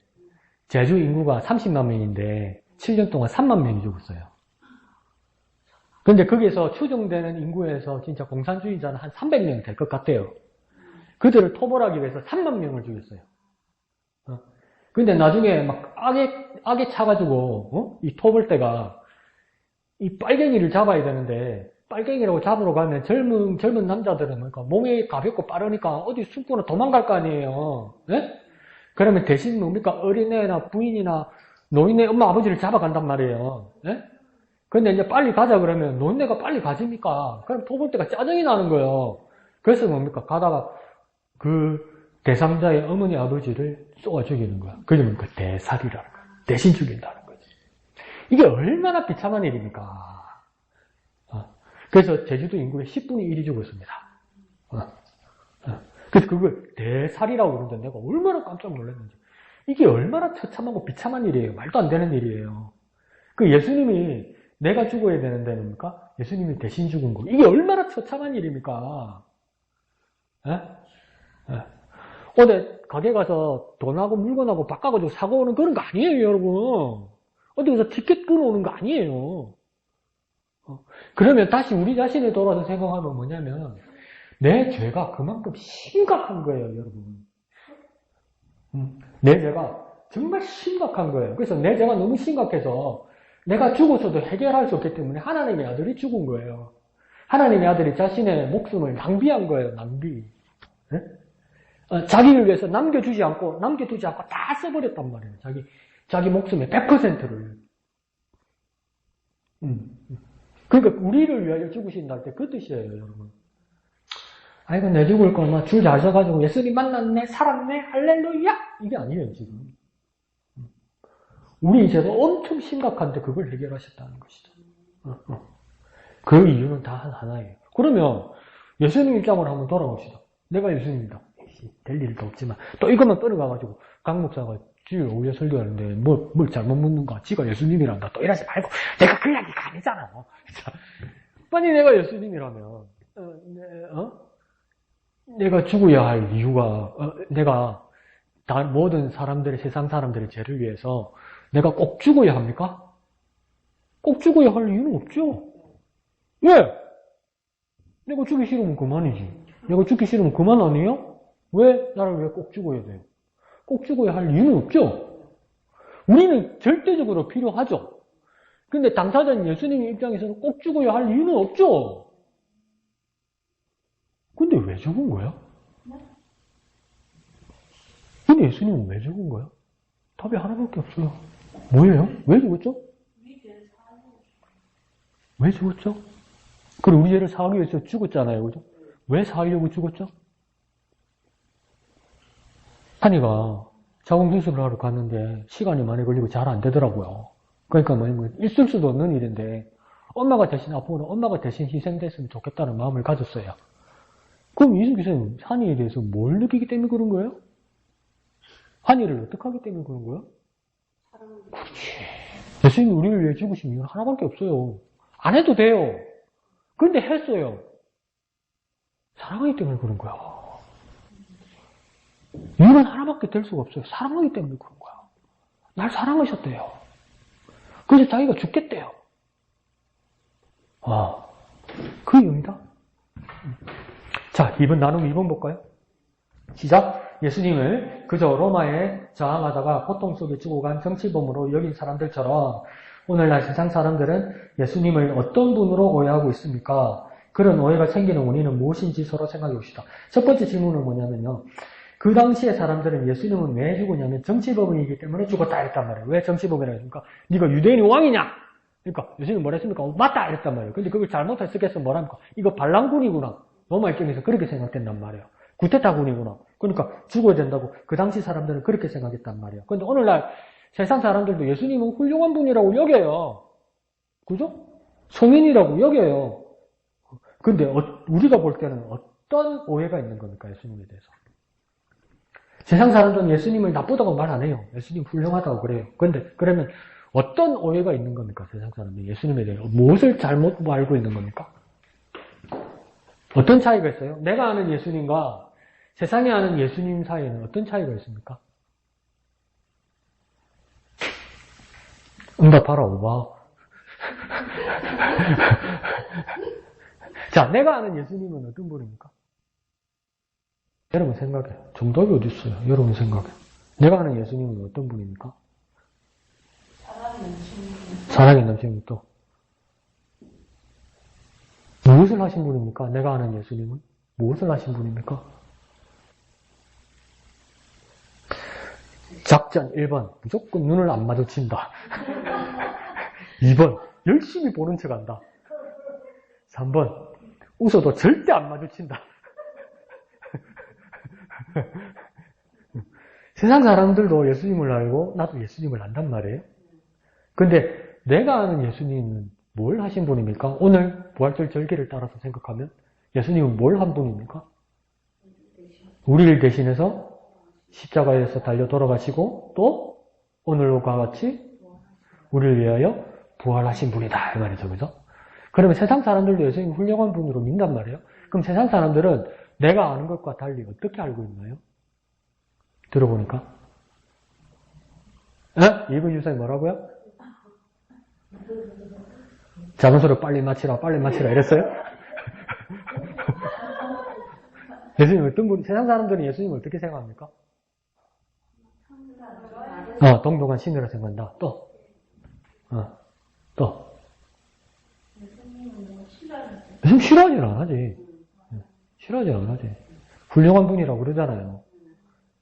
제주 인구가 30만 명인데 7년 동안 3만 명이 죽었어요. 근데 거기에서 추정되는 인구에서 진짜 공산주의자는 한 300명 될 것 같아요. 그들을 토벌하기 위해서 3만 명을 죽였어요. 근데 나중에 막 악에 차가지고, 이 토벌대가 이 빨갱이를 잡아야 되는데, 빨갱이라고 잡으러 가면 젊은 남자들은 그러니까 몸이 가볍고 빠르니까 어디 숨고는 도망갈 거 아니에요. 예? 그러면 대신 뭡니까? 어린애나 부인이나 노인네 엄마 아버지를 잡아간단 말이에요. 예? 근데 이제 빨리 가자 그러면 노인네가 빨리 가십니까? 그럼 토벌대가 짜증이 나는 거예요. 그래서 뭡니까? 가다가 그 대3자의 어머니 아버지를 쏘아 죽이는 거야. 그게 뭡니까? 대살이라는 거야. 대신 죽인다는 거지. 이게 얼마나 비참한 일입니까? 그래서 제주도 인구의 10분의 1이 죽었습니다. 그래서 그걸 대살이라고 그러는데 내가 얼마나 깜짝 놀랐는지. 이게 얼마나 처참하고 비참한 일이에요. 말도 안 되는 일이에요. 그 예수님이 내가 죽어야 되는데 뭡니까? 예수님이 대신 죽은 거. 이게 얼마나 처참한 일입니까? 어디 가게 가서 돈하고 물건하고 바꿔가지고 사고 오는 그런 거 아니에요, 여러분. 어디 가서 티켓 끊어오는 거 아니에요. 그러면 다시 우리 자신에 돌아서 생각하면 뭐냐면 내 죄가 그만큼 심각한 거예요, 여러분. 내 죄가 정말 심각한 거예요. 그래서 내 죄가 너무 심각해서 내가 죽었어도 해결할 수 없기 때문에 하나님의 아들이 죽은 거예요. 하나님의 아들이 자신의 목숨을 낭비한 거예요, 낭비. 자기를 위해서 남겨두지 않고 다 써버렸단 말이에요. 자기 목숨의 100%를. 그러니까 우리를 위하여 죽으신다 할 때 그 뜻이에요, 여러분. 아이고, 내 죽을 거면 줄 잘 서가지고 예수님 만났네, 살았네, 할렐루야! 이게 아니에요, 지금. 우리 죄가 엄청 심각한데 그걸 해결하셨다는 것이죠. 그 이유는 다 하나예요. 그러면 예수님 입장으로 한번 돌아봅시다. 내가 예수님이다. 될 일도 없지만 또 이것만 떠나가가지고 강 목사가 주일 오후에 설교하는데 뭘 잘못 묻는가? 지가 예수님이란다. 또 이러지 말고 내가 그 이야기가 아니잖아. 아니 내가 예수님이라면 내가 죽어야 할 이유가 내가 모든 사람들의 세상 사람들의 죄를 위해서 내가 꼭 죽어야 합니까? 꼭 죽어야 할 이유는 없죠. 왜? 내가 죽기 싫으면 그만이지. 내가 죽기 싫으면 그만 아니에요? 왜 나를 왜 꼭 죽어야 돼요? 꼭 죽어야 할 이유는 없죠. 우리는 절대적으로 필요하죠. 근데 당사자인 예수님 입장에서는 꼭 죽어야 할 이유는 없죠. 근데 왜 죽은 거야? 근데 예수님은 왜 죽은 거야? 답이 하나밖에 없어요. 뭐예요? 왜 죽었죠? 왜 죽었죠? 그리고 우리 죄를 사하기 위해서 죽었잖아요. 그죠? 왜 사하려고 죽었죠? 한이가 자궁수술을 하러 갔는데 시간이 많이 걸리고 잘 안 되더라고요. 그러니까 뭐 있을 수도 없는 일인데 엄마가 대신 아프거나 엄마가 대신 희생됐으면 좋겠다는 마음을 가졌어요. 그럼 이승기 선생님, 한이에 대해서 뭘 느끼기 때문에 그런 거예요? 한이를 어떻게 하기 때문에 그런 거예요? 그렇지. 예수님이 우리를 위해 죽으신 이유는 하나밖에 없어요. 안 해도 돼요. 그런데 했어요. 사랑하기 때문에 그런 거야. 이유는 하나밖에 될 수가 없어요. 사랑하기 때문에 그런 거야. 날 사랑하셨대요. 그래서 자기가 죽겠대요. 그 이유입니다. 자, 2번 나눔 2번 볼까요? 시작. 예수님을 그저 로마에 저항하다가 고통 속에 죽어간 정치범으로 여긴 사람들처럼 오늘날 세상 사람들은 예수님을 어떤 분으로 오해하고 있습니까? 그런 오해가 생기는 원인은 무엇인지 서로 생각해 봅시다. 첫 번째 질문은 뭐냐면요. 그 당시에 사람들은 예수님은 왜 죽었냐면 정치범이기 때문에 죽었다 했단 말이에요. 왜 정치범이라고 했습니까? 네가 유대인이 왕이냐? 그러니까 예수님은 뭐라 했습니까? 맞다! 이랬단 말이에요. 근데 그걸 잘못 해석해서 뭐랍니까? 이거 반란군이구나. 로마 입장에서 그렇게 생각된단 말이에요. 구테타군이구나. 그러니까 죽어야 된다고 그 당시 사람들은 그렇게 생각했단 말이에요. 그런데 오늘날 세상 사람들도 예수님은 훌륭한 분이라고 여겨요. 그죠? 성인이라고 여겨요. 근데 우리가 볼 때는 어떤 오해가 있는 겁니까? 예수님에 대해서. 세상 사람들은 예수님을 나쁘다고 말 안 해요. 예수님 훌륭하다고 그래요. 그런데 그러면 어떤 오해가 있는 겁니까? 세상 사람들이 예수님에 대해서 무엇을 잘못 알고 있는 겁니까? 어떤 차이가 있어요? 내가 아는 예수님과 세상에 아는 예수님 사이에는 어떤 차이가 있습니까? 응답하라, 오바. 자, 내가 아는 예수님은 어떤 분입니까? 여러분 생각해. 정답이 어디 있어요? 여러분 생각해. 내가 아는 예수님은 어떤 분입니까? 사랑이 넘치는 또. 무엇을 하신 분입니까? 내가 아는 예수님은? 무엇을 하신 분입니까? 작전 1번. 무조건 눈을 안 마주친다. 2번. 열심히 보는 척 한다. 3번. 웃어도 절대 안 마주친다. 세상 사람들도 예수님을 알고 나도 예수님을 안단 말이에요. 근데 내가 아는 예수님은 뭘 하신 분입니까? 오늘 부활절 절기를 따라서 생각하면 예수님은 뭘 한 분입니까? 우리를 대신해서 십자가에서 달려 돌아가시고 또 오늘과 같이 우리를 위하여 부활하신 분이다 이 말이죠. 그죠? 그러면 세상 사람들도 예수님 훌륭한 분으로 믿단 말이에요. 그럼 세상 사람들은 내가 아는 것과 달리 어떻게 알고 있나요? 들어보니까. 이번 유사님 뭐라고요? 작은 소리 빨리 마치라 이랬어요? 예수님 어떤 분, 세상 사람들은 예수님 어떻게 생각합니까? 동등한 신이라 생각한다. 또. 예수님 싫어하진 안 하지. 싫어하진 안 하지. 훌륭한 분이라고 그러잖아요.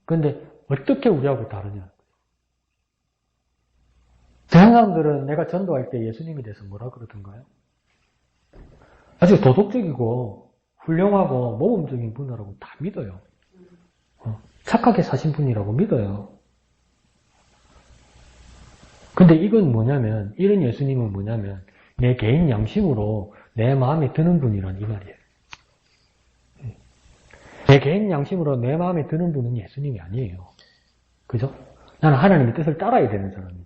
근데 어떻게 우리하고 다르냐. 세상 사람들은 내가 전도할 때 예수님에 대해서 뭐라 그러던가요? 아주 도덕적이고 훌륭하고 모범적인 분이라고 다 믿어요. 착하게 사신 분이라고 믿어요. 근데 이건 뭐냐면, 이런 예수님은 뭐냐면 내 개인 양심으로 내 마음에 드는 분이란 이 말이에요. 내 개인 양심으로 내 마음에 드는 분은 예수님이 아니에요. 그죠? 나는 하나님의 뜻을 따라야 되는 사람이지.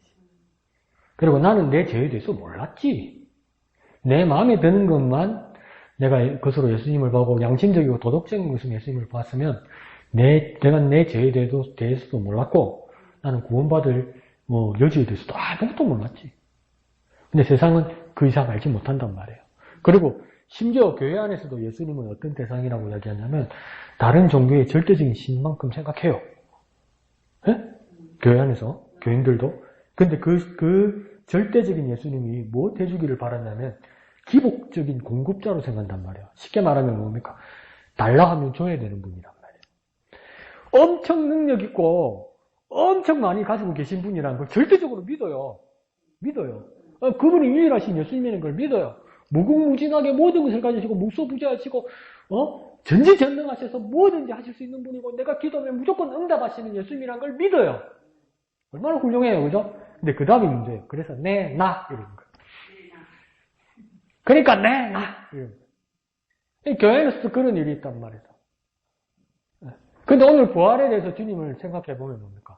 그리고 나는 내 죄에 대해서 몰랐지. 내 마음에 드는 것만 내가 그것으로 예수님을 보고 양심적이고 도덕적인 것으로 예수님을 봤으면 내가 내 죄에 대해서도 몰랐고 나는 구원받을 여지에 대해서도 아무것도 몰랐지. 근데 세상은 그 이상 알지 못한단 말이에요. 그리고 심지어 교회 안에서도 예수님은 어떤 대상이라고 이야기하냐면 다른 종교의 절대적인 신만큼 생각해요. 예? 교회 안에서 교인들도. 근데 그 절대적인 예수님이 뭐 해주기를 바랐냐면 기복적인 공급자로 생각한단 말이에요. 쉽게 말하면 뭡니까? 달라 하면 줘야 되는 분이란 말이에요. 엄청 능력 있고 엄청 많이 가지고 계신 분이라는 걸 절대적으로 믿어요. 그분이 유일하신 예수님이라는 걸 믿어요. 무궁무진하게 모든 것을 가지시고 무소부재하시고 전지전능하셔서 뭐든지 하실 수 있는 분이고 내가 기도하면 무조건 응답하시는 예수님이란 걸 믿어요. 얼마나 훌륭해요. 그죠? 근데 그 다음이 문제예요. 그래서 네, 나 이러는 거예요. 그러니까 네, 나 이러는 거예요. 교회에서도 그런 일이 있단 말이죠. 근데 오늘 부활에 대해서 주님을 생각해 보면 뭡니까?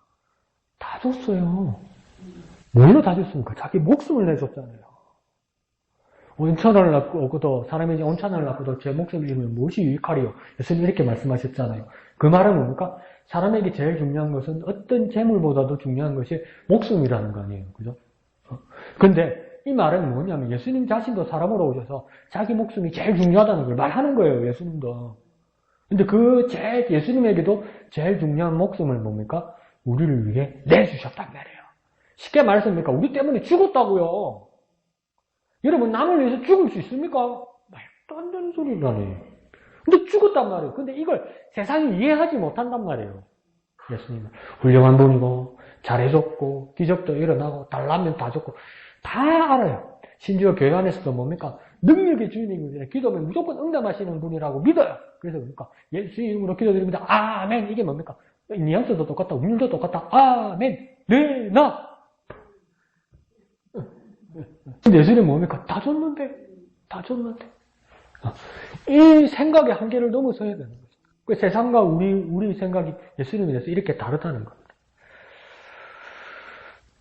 다 줬어요. 뭘로 다 줬습니까? 자기 목숨을 내줬잖아요. 온천을 낳고도 사람이 이제 온천을 낳고도 제 목숨을 잃으면 무엇이 유익하리요? 예수님 이렇게 말씀하셨잖아요. 그 말은 뭡니까? 사람에게 제일 중요한 것은 어떤 재물보다도 중요한 것이 목숨이라는 거 아니에요. 그죠? 근데 이 말은 뭐냐면 예수님 자신도 사람으로 오셔서 자기 목숨이 제일 중요하다는 걸 말하는 거예요. 예수님도. 근데 예수님에게도 제일 중요한 목숨을 뭡니까? 우리를 위해 내주셨단 말이에요. 쉽게 말했습니까? 우리 때문에 죽었다고요. 여러분, 남을 위해서 죽을 수 있습니까? 말도 안 되는 소리라니. 근데 죽었단 말이에요. 근데 이걸 세상이 이해하지 못한단 말이에요. 예수님은 훌륭한 분이고, 잘해줬고, 기적도 일어나고, 달라면 다 줬고, 다 알아요. 심지어 교회 안에서도 뭡니까? 능력의 주인이고, 기도하면 무조건 응답하시는 분이라고 믿어요. 그래서 뭡니까? 예수 이름으로 기도드립니다. 아멘. 이게 뭡니까? 뉘앙스도 똑같다. 운율도 똑같다. 아멘. 네, 나. 근데 예수님은 뭡니까? 다 줬는데. 이 생각의 한계를 넘어서야 되는 거죠. 그 세상과 우리 생각이 예수님에 대해서 이렇게 다르다는 겁니다.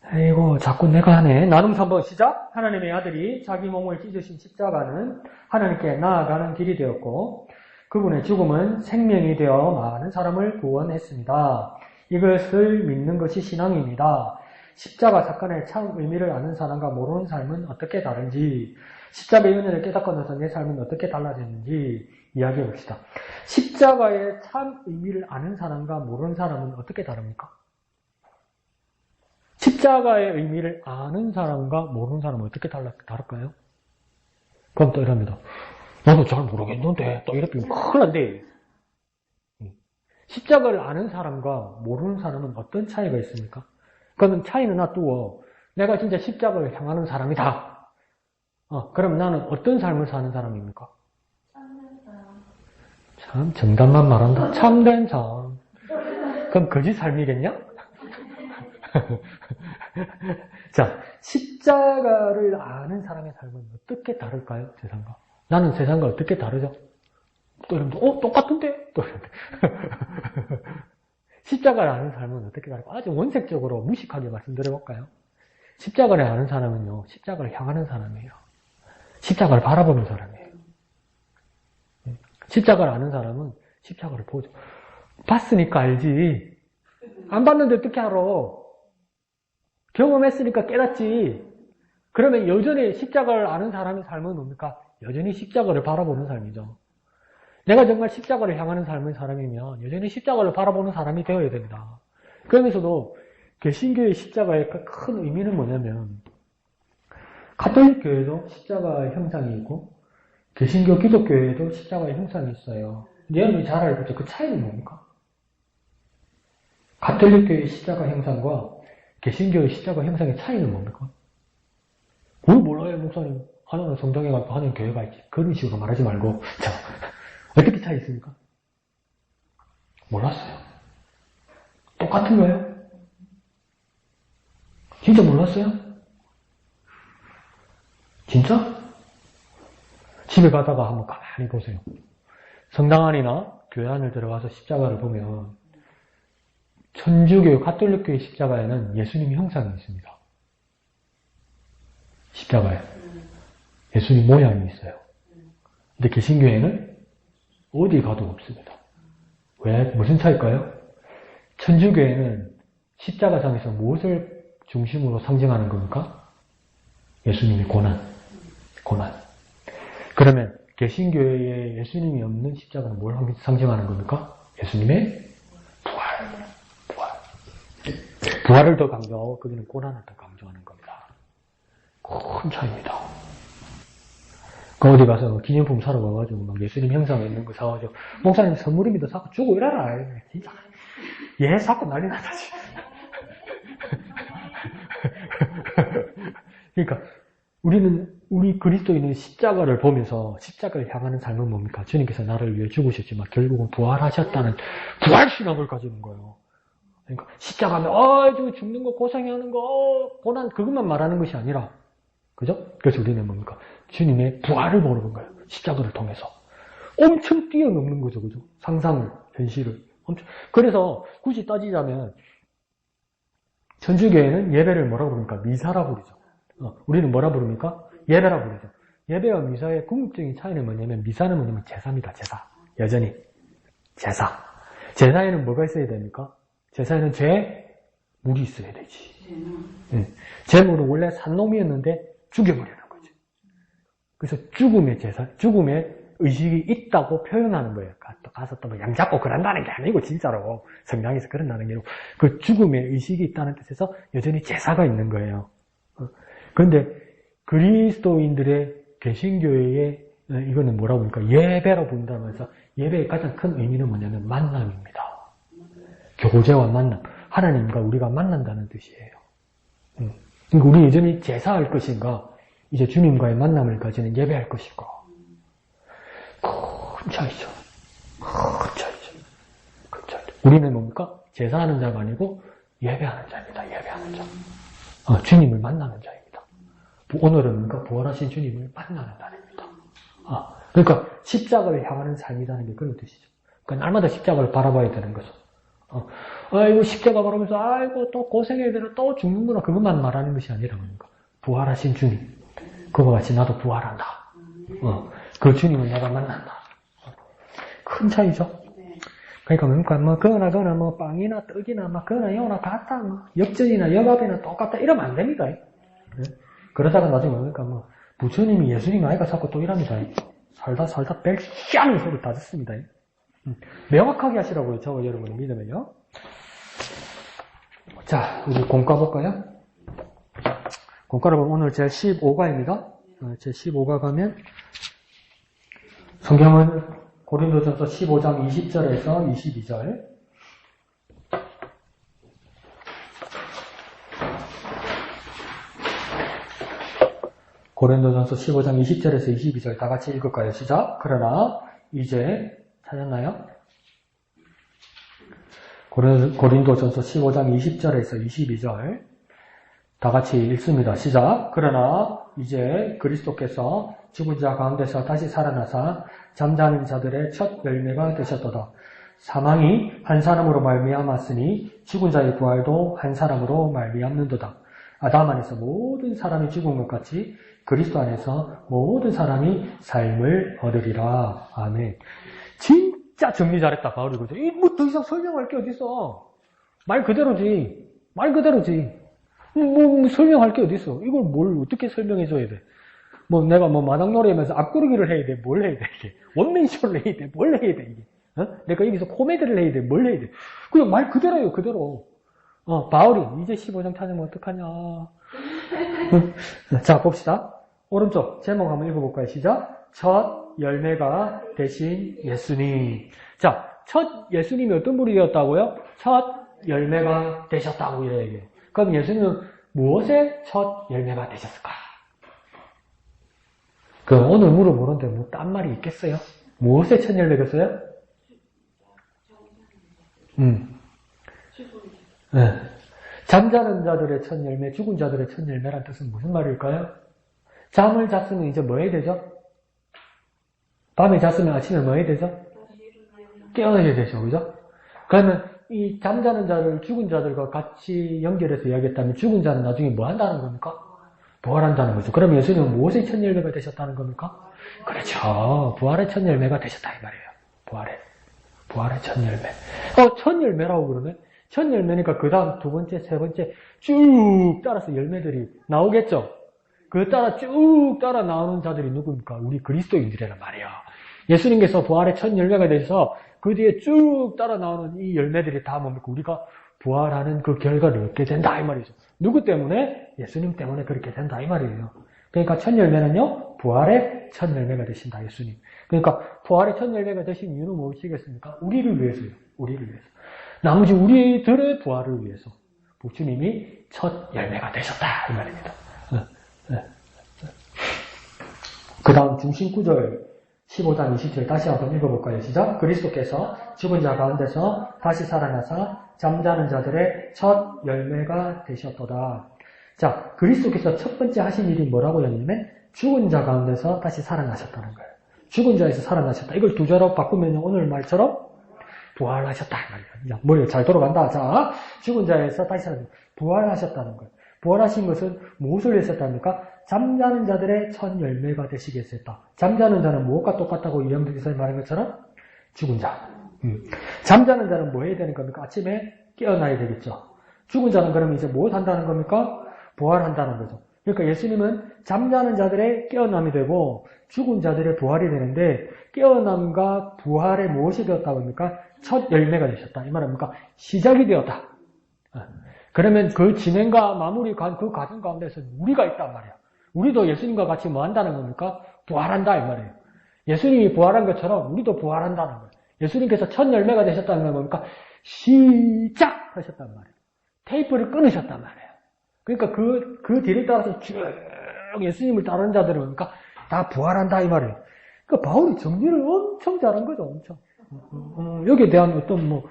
아이고, 자꾸 내가 하네. 나눔 3번 시작. 하나님의 아들이 자기 몸을 찢으신 십자가는 하나님께 나아가는 길이 되었고, 그분의 죽음은 생명이 되어 많은 사람을 구원했습니다. 이것을 믿는 것이 신앙입니다. 십자가 사건의 참 의미를 아는 사람과 모르는 삶은 어떻게 다른지, 십자가의 은혜를 깨닫고 나서 내 삶은 어떻게 달라졌는지 이야기해 봅시다. 십자가의 참 의미를 아는 사람과 모르는 사람은 어떻게 다릅니까? 십자가의 의미를 아는 사람과 모르는 사람은 어떻게 다를까요? 그럼 또 이럽니다. 나도 잘 모르겠는데 또 이렇게 큰일 난대. 십자가를 아는 사람과 모르는 사람은 어떤 차이가 있습니까? 그러면 차이는 놔두고 내가 진짜 십자가를 향하는 사람이다. 그럼 나는 어떤 삶을 사는 사람입니까? 참된 사람. 참 정답만 말한다. 참된 삶. 그럼 거짓 삶이겠냐? 자, 십자가를 아는 사람의 삶은 어떻게 다를까요? 세상과. 나는 세상과 어떻게 다르죠? 또 이러면 똑같은데? 또 이러면. 십자가를 아는 삶은 어떻게 다를까? 아주 원색적으로 무식하게 말씀드려볼까요? 십자가를 아는 사람은요, 십자가를 향하는 사람이에요. 십자가를 바라보는 사람이에요. 십자가를 아는 사람은 십자가를 보죠. 봤으니까 알지. 안 봤는데 어떻게 알아? 경험했으니까 깨닫지. 그러면 여전히 십자가를 아는 사람의 삶은 뭡니까? 여전히 십자가를 바라보는 삶이죠. 내가 정말 십자가를 향하는 삶의 사람이면 여전히 십자가를 바라보는 사람이 되어야 됩니다. 그러면서도 개신교의 십자가의 큰 의미는 뭐냐면 가톨릭 교회도 십자가의 형상이 있고 개신교 기독교회에도 십자가의 형상이 있어요. 여러분이 잘 알고 있죠? 그 차이는 뭡니까? 가톨릭 교회의 십자가 형상과 개신교의 십자가 형상의 차이는 뭡니까? 뭘 몰라요, 목사님. 하나는 성당에 가고 하나는 교회 가 있지. 그런 식으로 말하지 말고. 자, 어떻게 차이 있습니까? 몰랐어요. 똑같은 거예요? 진짜 몰랐어요? 진짜? 집에 가다가 한번 가만히 보세요. 성당 안이나 교회 안을 들어가서 십자가를 보면 천주교, 가톨릭교의 십자가에는 예수님 형상이 있습니다. 십자가에. 예수님 모양이 있어요. 근데 개신교에는 어디 가도 없습니다. 왜? 무슨 차이일까요? 천주교에는 십자가상에서 무엇을 중심으로 상징하는 겁니까? 예수님의 고난. 그러면 개신교회에 예수님이 없는 십자가는 뭘 상징하는 겁니까? 예수님의 부활을 더 강조하고 거기는 고난을 더 강조하는 겁니다. 큰 차이입니다. 그 어디 가서 기념품 사러 가가지고 막 예수님 형상에 있는 거 사가지고 목사님 선물입니다 사고 주고 이래라. 진짜 얘 사고 난리 나다. 그러니까 우리는 우리 그리스도인은 십자가를 보면서 십자가를 향하는 삶은 뭡니까? 주님께서 나를 위해 죽으셨지만 결국은 부활하셨다는 부활신앙을 가지는 거예요. 그러니까 십자가면 저 죽는 거 고생하는 거 고난 그것만 말하는 것이 아니라 그죠? 그래서 우리는 뭡니까? 주님의 부활을 보는 거예요. 십자가를 통해서. 엄청 뛰어넘는 거죠. 그죠? 상상을, 현실을. 엄청. 그래서 굳이 따지자면 천주교회는 예배를 뭐라고 부릅니까? 미사라 부르죠. 우리는 뭐라 부릅니까? 예배라 부르죠. 예배와 미사의 궁극적인 차이는 뭐냐면 미사는 뭐냐면 제사입니다. 제사. 여전히. 제사. 제사에는 뭐가 있어야 됩니까? 제사에는 물이 있어야 되지. 제물은 원래 산놈이었는데 죽여버리는 거지. 그래서 죽음의 제사, 죽음의 의식이 있다고 표현하는 거예요. 가서 또 뭐 양잡고 그런다는 게 아니고 진짜로 성당에서 그런다는 게 아니고 그 죽음의 의식이 있다는 뜻에서 여전히 제사가 있는 거예요. 그런데 그리스도인들의 개신교회의 이거는 뭐라고 보니까 예배라고 본다면서 예배의 가장 큰 의미는 뭐냐면 만남입니다. 교제와 만남. 하나님과 우리가 만난다는 뜻이에요. 그러니까 우리 여전히 제사할 것인가 이제 주님과의 만남을 가지는 예배할 것인가 큰 차이죠. 큰 차이죠. 큰 차이죠. 우리는 뭡니까? 제사하는 자가 아니고 예배하는 자입니다. 예배하는 자. 주님을 만나는 자입니다. 오늘은 뭡니까? 부활하신 주님을 만나는 날입니다. 그러니까 십자가를 향하는 삶이라는 게 그런 뜻이죠. 그러니까 날마다 십자가를 바라봐야 되는 거죠. 아이고 십자가 바라면서 아이고 또 고생해야 되나 또 죽는구나 그것만 말하는 것이 아니라 뭡니까? 부활하신 주님. 그와 같이 나도 부활한다. 그 주님을 내가 만난다. 큰 차이죠. 그러니까 뭡니까? 뭐 그거나 뭐 빵이나 떡이나 막 그거나 요나 같다. 뭐 역전이나 역압이나 똑같다. 이러면 안 됩니다. 그러다가 나중에 뭡니까? 뭐 부처님이 예수님 아이가 자꾸 또 이랍니다. 살다 벨시하는 소리 다 듣습니다. 명확하게 하시라고요. 저와 여러분이 믿으면요. 자, 우리 공과 볼까요? 공과를 보면 오늘 제 15과입니다. 제 15과 가면 성경은 고린도전서 15장 20절에서 22절 고린도전서 15장 20절에서 22절 다 같이 읽을까요? 시작. 그러나 이제 찾았나요? 고린도전서 15장 20절에서 22절 다 같이 읽습니다. 시작. 그러나 이제 그리스도께서 죽은 자 가운데서 다시 살아나사 잠자는 자들의 첫 열매가 되셨도다. 사망이 한 사람으로 말미암았으니 죽은 자의 부활도 한 사람으로 말미암는도다. 아담 안에서 모든 사람이 죽은 것 같이 그리스도 안에서 모든 사람이 삶을 얻으리라. 아멘. 진짜 정리 잘했다, 바울이. 그죠? 뭐 더 이상 설명할 게 어딨어. 말 그대로지. 말 그대로지. 뭐 설명할 게 어딨어. 이걸 뭘 어떻게 설명해줘야 돼. 뭐 내가 뭐 마당놀이 하면서 앞구르기를 해야 돼. 뭘 해야 돼, 이게. 원맨쇼를 해야 돼. 뭘 해야 돼, 이게. 내가 여기서 코미디를 해야 돼. 뭘 해야 돼. 그냥 말 그대로예요, 그대로. 바울이 이제 15장 찾으면 어떡하냐. 자, 봅시다. 오른쪽 제목 한번 읽어볼까요? 시작. 첫 열매가 되신 예수님. 자, 첫 예수님이 어떤 분이 되었다고요? 첫 열매가 되셨다고 이래 얘기해요. 그럼 예수님은 무엇의 첫 열매가 되셨을까? 오늘 물어보는데 뭐 딴 말이 있겠어요? 무엇의 첫 열매겠어요? 네. 잠자는 자들의 첫 열매, 죽은 자들의 첫 열매란 뜻은 무슨 말일까요? 잠을 잤으면 이제 뭐 해야 되죠? 밤에 잤으면 아침에 뭐 해야 되죠? 깨어나야 되죠. 그죠? 그러면 이 잠자는 자를 죽은 자들과 같이 연결해서 이야기했다면 죽은 자는 나중에 뭐 한다는 겁니까? 부활한다는 거죠. 그럼 예수님은 무엇의 첫 열매가 되셨다는 겁니까? 그렇죠. 부활의 첫 열매가 되셨다 이 말이에요. 부활의 첫 열매. 첫 열매라고 그러면 첫 열매니까 그 다음 두 번째, 세 번째 쭉 따라서 열매들이 나오겠죠. 그 따라 쭉 따라 나오는 자들이 누굽니까? 우리 그리스도인들이란 말이에요. 예수님께서 부활의 첫 열매가 되셔서 그 뒤에 쭉 따라 나오는 이 열매들이 다 뭡니까? 우리가 부활하는 그 결과를 얻게 된다 이 말이죠. 누구 때문에? 예수님 때문에 그렇게 된다 이 말이에요. 그러니까 첫 열매는요, 부활의 첫 열매가 되신다 예수님. 그러니까 부활의 첫 열매가 되신 이유는 무엇이겠습니까? 우리를 위해서요. 우리를 위해서. 나머지 우리들의 부활을 위해서 주님이 첫 열매가 되셨다 이 말입니다. 그 다음 중심 구절 15장 20절 다시 한번 읽어볼까요? 시작. 그리스도께서 죽은 자 가운데서 다시 살아나사 잠자는 자들의 첫 열매가 되셨도다. 자, 그리스도께서 첫 번째 하신 일이 뭐라고 했냐면 죽은 자 가운데서 다시 살아나셨다는 거예요. 죽은 자에서 살아나셨다. 이걸 두 자로 바꾸면 오늘 말처럼 부활하셨다. 말이에요. 머리가 잘 돌아간다. 자, 죽은 자에서 다시 부활하셨다는 거예요. 부활하신 것은 무엇을 했었답니까? 잠자는 자들의 첫 열매가 되시게 했었다. 잠자는 자는 무엇과 똑같다고 이영도 기사님 말한 것처럼 죽은 자. 잠자는 자는 뭐 해야 되는 겁니까? 아침에 깨어나야 되겠죠. 죽은 자는 그러면 이제 무엇 한다는 겁니까? 부활한다는 거죠. 그러니까 예수님은 잠자는 자들의 깨어남이 되고 죽은 자들의 부활이 되는데 깨어남과 부활의 무엇이 되었다고 합니까? 첫 열매가 되셨다. 이 말입니까? 시작이 되었다. 그러면 그 진행과 마무리 그 과정 가운데서 우리가 있단 말이에요. 우리도 예수님과 같이 뭐 한다는 겁니까? 부활한다 이 말이에요. 예수님이 부활한 것처럼 우리도 부활한다는 거예요. 예수님께서 첫 열매가 되셨다는 건 뭡니까? 시작하셨단 말이에요. 테이프를 끊으셨단 말이에요. 그러니까 그 뒤를 따라서 쭉 예수님을 따르는 자들은 그러니까 다 부활한다 이 말이에요. 그러니까 바울이 정리를 엄청 잘한 거죠, 엄청. 여기에 대한 어떤 뭐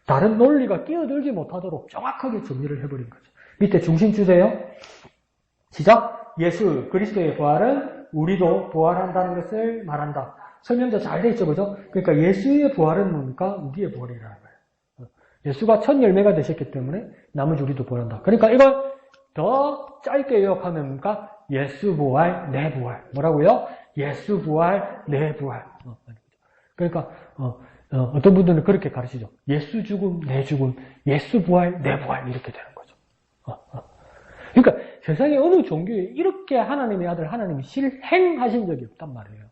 다른 논리가 끼어들지 못하도록 정확하게 정리를 해버린 거죠. 밑에 중심 주세요. 시작. 예수 그리스도의 부활은 우리도 부활한다는 것을 말한다. 설명자 잘 돼 있죠, 그죠? 그러니까 예수의 부활은 뭡니까? 우리의 부활이라는 거예요. 예수가 첫 열매가 되셨기 때문에 나머지 우리도 부활한다. 그러니까 이걸 더 짧게 요약하면 뭡니까? 예수 부활, 내 부활. 뭐라고요? 예수 부활, 내 부활. 그러니까 어떤 분들은 그렇게 가르치죠. 예수 죽음, 내 죽음, 예수 부활, 내 부활 이렇게 되는 거죠. 그러니까 세상에 어느 종교에 이렇게 하나님의 아들 하나님이 실행하신 적이 없단 말이에요.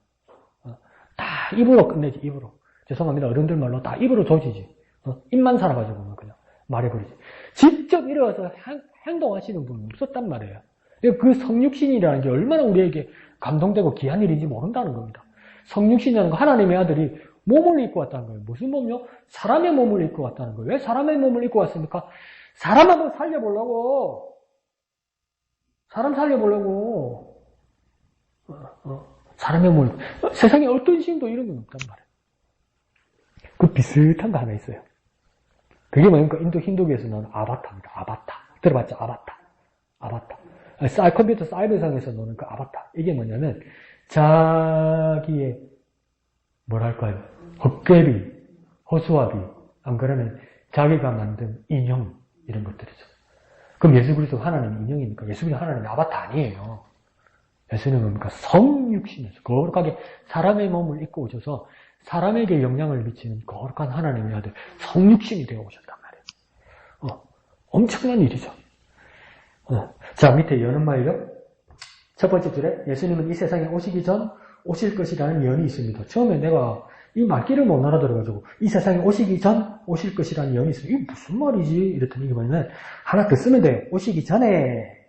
다 입으로 끝내지, 입으로. 죄송합니다. 어른들 말로 다 입으로 조지지. 입만 살아가지고 그냥 말해버리지. 직접 일어나서 행동하시는 분은 없었단 말이에요. 그 성육신이라는 게 얼마나 우리에게 감동되고 귀한 일인지 모른다는 겁니다. 성육신이라는 거 하나님의 아들이 몸을 입고 왔다는 거예요. 무슨 몸이요? 사람의 몸을 입고 왔다는 거예요. 왜 사람의 몸을 입고 왔습니까? 사람 한번 살려보려고. 사람 살려보려고. 사람의 몸을 세상에 어떤 신도 이런 건 없단 말이에요. 그 비슷한 거 하나 있어요. 그게 뭐냐면 인도 힌두교에서 나오는 아바타입니다. 아바타. 들어봤죠? 아바타. 아바타. 컴퓨터 사이버상에서 노는 그 아바타. 이게 뭐냐면 자기의 뭐랄까요? 헛개비, 허수아비, 안 그러면 자기가 만든 인형 이런 것들이죠. 그럼 예수 그리스도 하나님의 인형이니까 예수 그리스도 하나님의 아바타 아니에요. 예수님은 뭡니까? 성육신에서 거룩하게 사람의 몸을 입고 오셔서 사람에게 영향을 미치는 거룩한 하나님의 아들 성육신이 되어 오셨단 말이에요. 엄청난 일이죠. 자, 밑에 여는 말이요. 첫 번째 줄에 예수님은 이 세상에 오시기 전 오실 것이라는 예언이 있습니다. 처음에 내가 이 말귀를 못 알아들어가지고 이 세상에 오시기 전 오실 것이라는 예언이 있어요. 이게 무슨 말이지? 이랬더니 이게 뭐냐면 하나 더 쓰면 돼요. 오시기 전에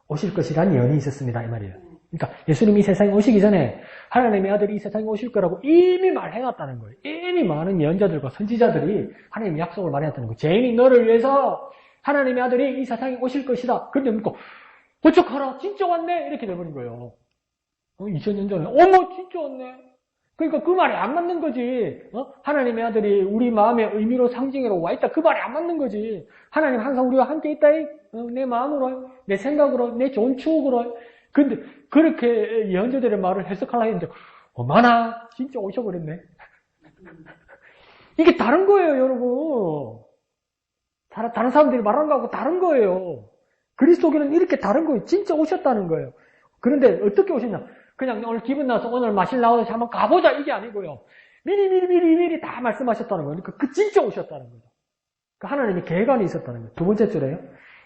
오실 것이라는 예언이 있었습니다. 이 말이에요. 그러니까 예수님이 이 세상에 오시기 전에 하나님의 아들이 이 세상에 오실 거라고 이미 말해놨다는 거예요. 이미 많은 예언자들과 선지자들이 하나님의 약속을 말해놨다는 거예요. 죄인이 너를 위해서 하나님의 아들이 이 세상에 오실 것이다. 그런데 묻고 어떡하라 진짜 왔네 이렇게 돼버린 거예요. 2000년 전에 어머 진짜 왔네. 그러니까 그 말이 안 맞는 거지. 하나님의 아들이 우리 마음의 의미로 상징으로 와있다. 그 말이 안 맞는 거지. 하나님 항상 우리와 함께 있다. 내 마음으로, 내 생각으로, 내 좋은 추억으로. 근데 그렇게 예언자들의 말을 해석하려고 했는데 어마나 진짜 오셔버렸네. 이게 다른 거예요 여러분. 다른 사람들이 말하는 거하고 다른 거예요. 그리스도교는 이렇게 다른 거예요. 진짜 오셨다는 거예요. 그런데 어떻게 오셨냐? 그냥 오늘 기분 나서 오늘 마실 나와서 한번 가보자 이게 아니고요. 미리 다 말씀하셨다는 거예요. 그러니까 진짜 오셨다는 거죠. 그러니까 하나님의 계획안이 있었다는 거예요. 두 번째 줄에요.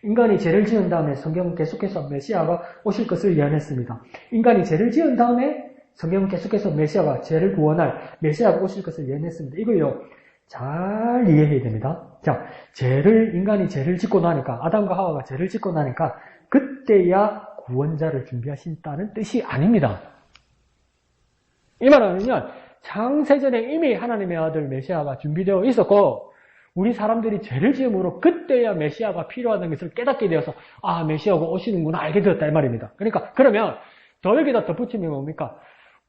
인간이 죄를 지은 다음에 성경은 계속해서 메시아가 오실 것을 예언했습니다. 인간이 죄를 지은 다음에 성경은 계속해서 메시아가 죄를 구원할 메시아가 오실 것을 예언했습니다. 이거요. 잘 이해해야 됩니다. 자, 인간이 죄를 짓고 나니까, 아담과 하와가 죄를 짓고 나니까, 그때야 구원자를 준비하신다는 뜻이 아닙니다. 이 말은 창세전에 이미 하나님의 아들 메시아가 준비되어 있었고, 우리 사람들이 죄를 지음으로 그때야 메시아가 필요하다는 것을 깨닫게 되어서, 아, 메시아가 오시는구나 알게 되었다, 이 말입니다. 그러니까, 그러면, 더 여기다 덧붙이면 뭡니까?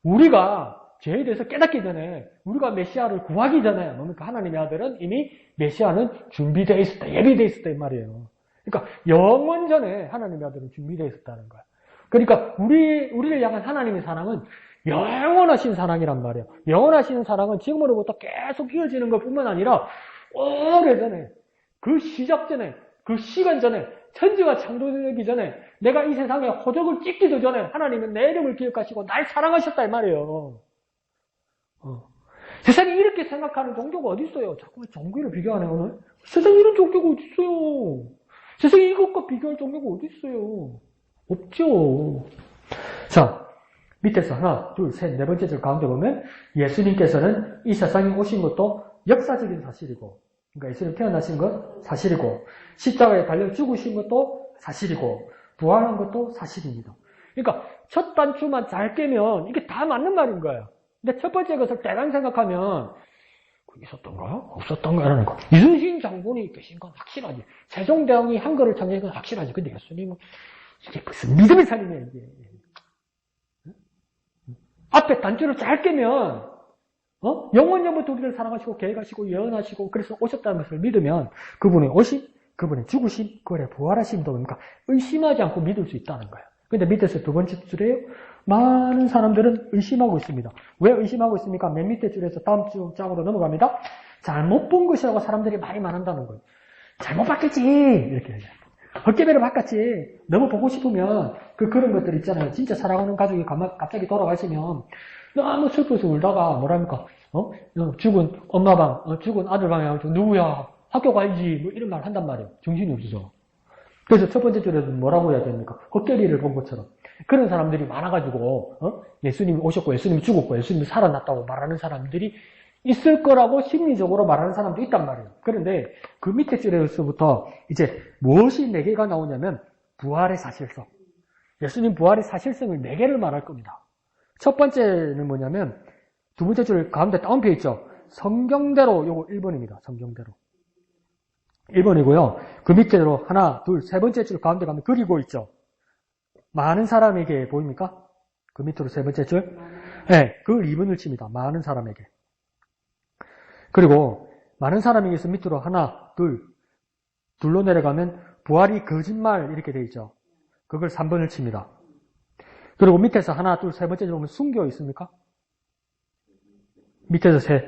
우리가 죄에 대해서 깨닫기 전에, 우리가 메시아를 구하기 전에, 뭡니까? 하나님의 아들은 이미 메시아는 준비되어 있었다, 예비되어 있었다, 이 말이에요. 그러니까 영원 전에 하나님의 아들은 준비되어 있었다는 거야. 그러니까 우리를 향한 하나님의 사랑은 영원하신 사랑이란 말이에요. 영원하신 사랑은 지금으로부터 계속 이어지는 것뿐만 아니라 오래전에, 그 시작 전에, 그 시간 전에, 천지가 창조되기 전에, 내가 이 세상에 호적을 찍기도 전에 하나님은 내 이름을 기억하시고 날 사랑하셨다 이 말이에요. 세상에 이렇게 생각하는 종교가 어디 있어요? 자꾸만 종교를 비교하네 오늘. 세상에 이런 종교가 어디 있어요? 세상에 이것과 비교할 종교가 어디 있어요? 없죠. 자, 밑에서 하나, 둘, 셋, 네 번째 줄 가운데 보면 예수님께서는 이 세상에 오신 것도 역사적인 사실이고, 그러니까 예수님 태어나신 것 사실이고, 십자가에 달려 죽으신 것도 사실이고, 부활한 것도 사실입니다. 그러니까 첫 단추만 잘 깨면 이게 다 맞는 말인 거예요. 근데 첫 번째 것을 대강 생각하면 그게 있었던가? 없었던가? 라는 거. 이순신 장군이 계신 건 확실하지. 세종대왕이 한글을 창제한 건 확실하지. 근데 예수님은 이게 무슨 믿음의 삶이냐 이게. 앞에 단추를 잘 깨면 영원전부터 우리를 사랑하시고 계획하시고 예언하시고 그래서 오셨다는 것을 믿으면 그분의 오심, 그분의 죽으심, 그분의 부활하심도 그러니까 의심하지 않고 믿을 수 있다는 거예요. 근데 밑에서 두 번째 줄에요. 많은 사람들은 의심하고 있습니다. 왜 의심하고 있습니까? 맨 밑에 줄에서 다음 장으로 넘어갑니다. 잘못 본 것이라고 사람들이 많이 말한다는 거예요. 잘못 봤겠지 이렇게 얘기해요. 헛개배를 바꿨지. 너무 보고 싶으면 그런 것들 있잖아요. 진짜 사랑하는 가족이 갑자기 돌아가시면 너무 슬퍼서 울다가 뭐랍니까? 죽은 엄마방, 죽은 아들방에 가서 누구야? 학교 가야지. 뭐 이런 말 한단 말이에요. 정신이 없어서. 그래서 첫 번째 줄에서 뭐라고 해야 됩니까? 헛개비를 본 것처럼. 그런 사람들이 많아가지고 예수님이 오셨고 예수님이 죽었고 예수님이 살아났다고 말하는 사람들이 있을 거라고 심리적으로 말하는 사람도 있단 말이에요. 그런데 그 밑에 줄에서부터 이제 무엇이 4개가 나오냐면 부활의 사실성. 예수님 부활의 사실성을 4개를 말할 겁니다. 첫 번째는 뭐냐면 두 번째 줄 가운데 다운표 있죠. 성경대로 요거 1번입니다. 성경대로. 1번이고요. 그 밑으로 하나, 둘, 세 번째 줄 가운데 가면 그리고 있죠. 많은 사람에게 보입니까? 그 밑으로 세 번째 줄. 네, 그 2번을 칩니다. 많은 사람에게. 그리고 많은 사람에게서 밑으로 하나, 둘로 내려가면 부활이 거짓말 이렇게 돼 있죠. 그걸 3번을 칩니다. 그리고 밑에서 하나, 둘, 세 번째 줄 보면 순교 있습니까? 밑에서 셋.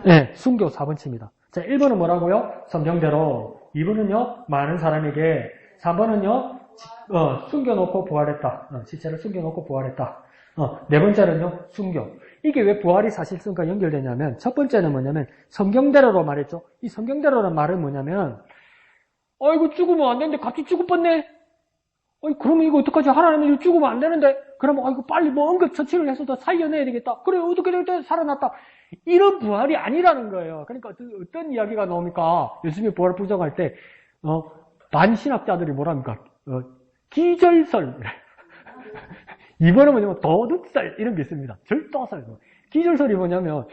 네, 순교 4번 칩니다. 자, 1번은 뭐라고요? 성경대로. 2번은요, 많은 사람에게. 3번은요, 숨겨놓고 부활했다. 시체를 숨겨놓고 부활했다. 네 번째는요, 순교. 이게 왜 부활이 사실성과 연결되냐면, 첫 번째는 뭐냐면, 성경대로로 말했죠. 이 성경대로라는 말은 뭐냐면, 이거 죽으면 안 되는데 갑자기 죽을 뻔네? 그러면 이거 어떡하지? 하나님은 이거 죽으면 안 되는데? 그러면, 이거 빨리 뭐 응급처치를 해서 더 살려내야 되겠다. 그래, 어떻게 될때 살아났다. 이런 부활이 아니라는 거예요. 그러니까 어떤 이야기가 나옵니까? 예수님의 부활을 부정할 때, 반신학자들이 뭐랍니까? 기절설. 이번은 뭐냐면 도둑설 이런 게 있습니다. 절도설. 기절설이 뭐냐면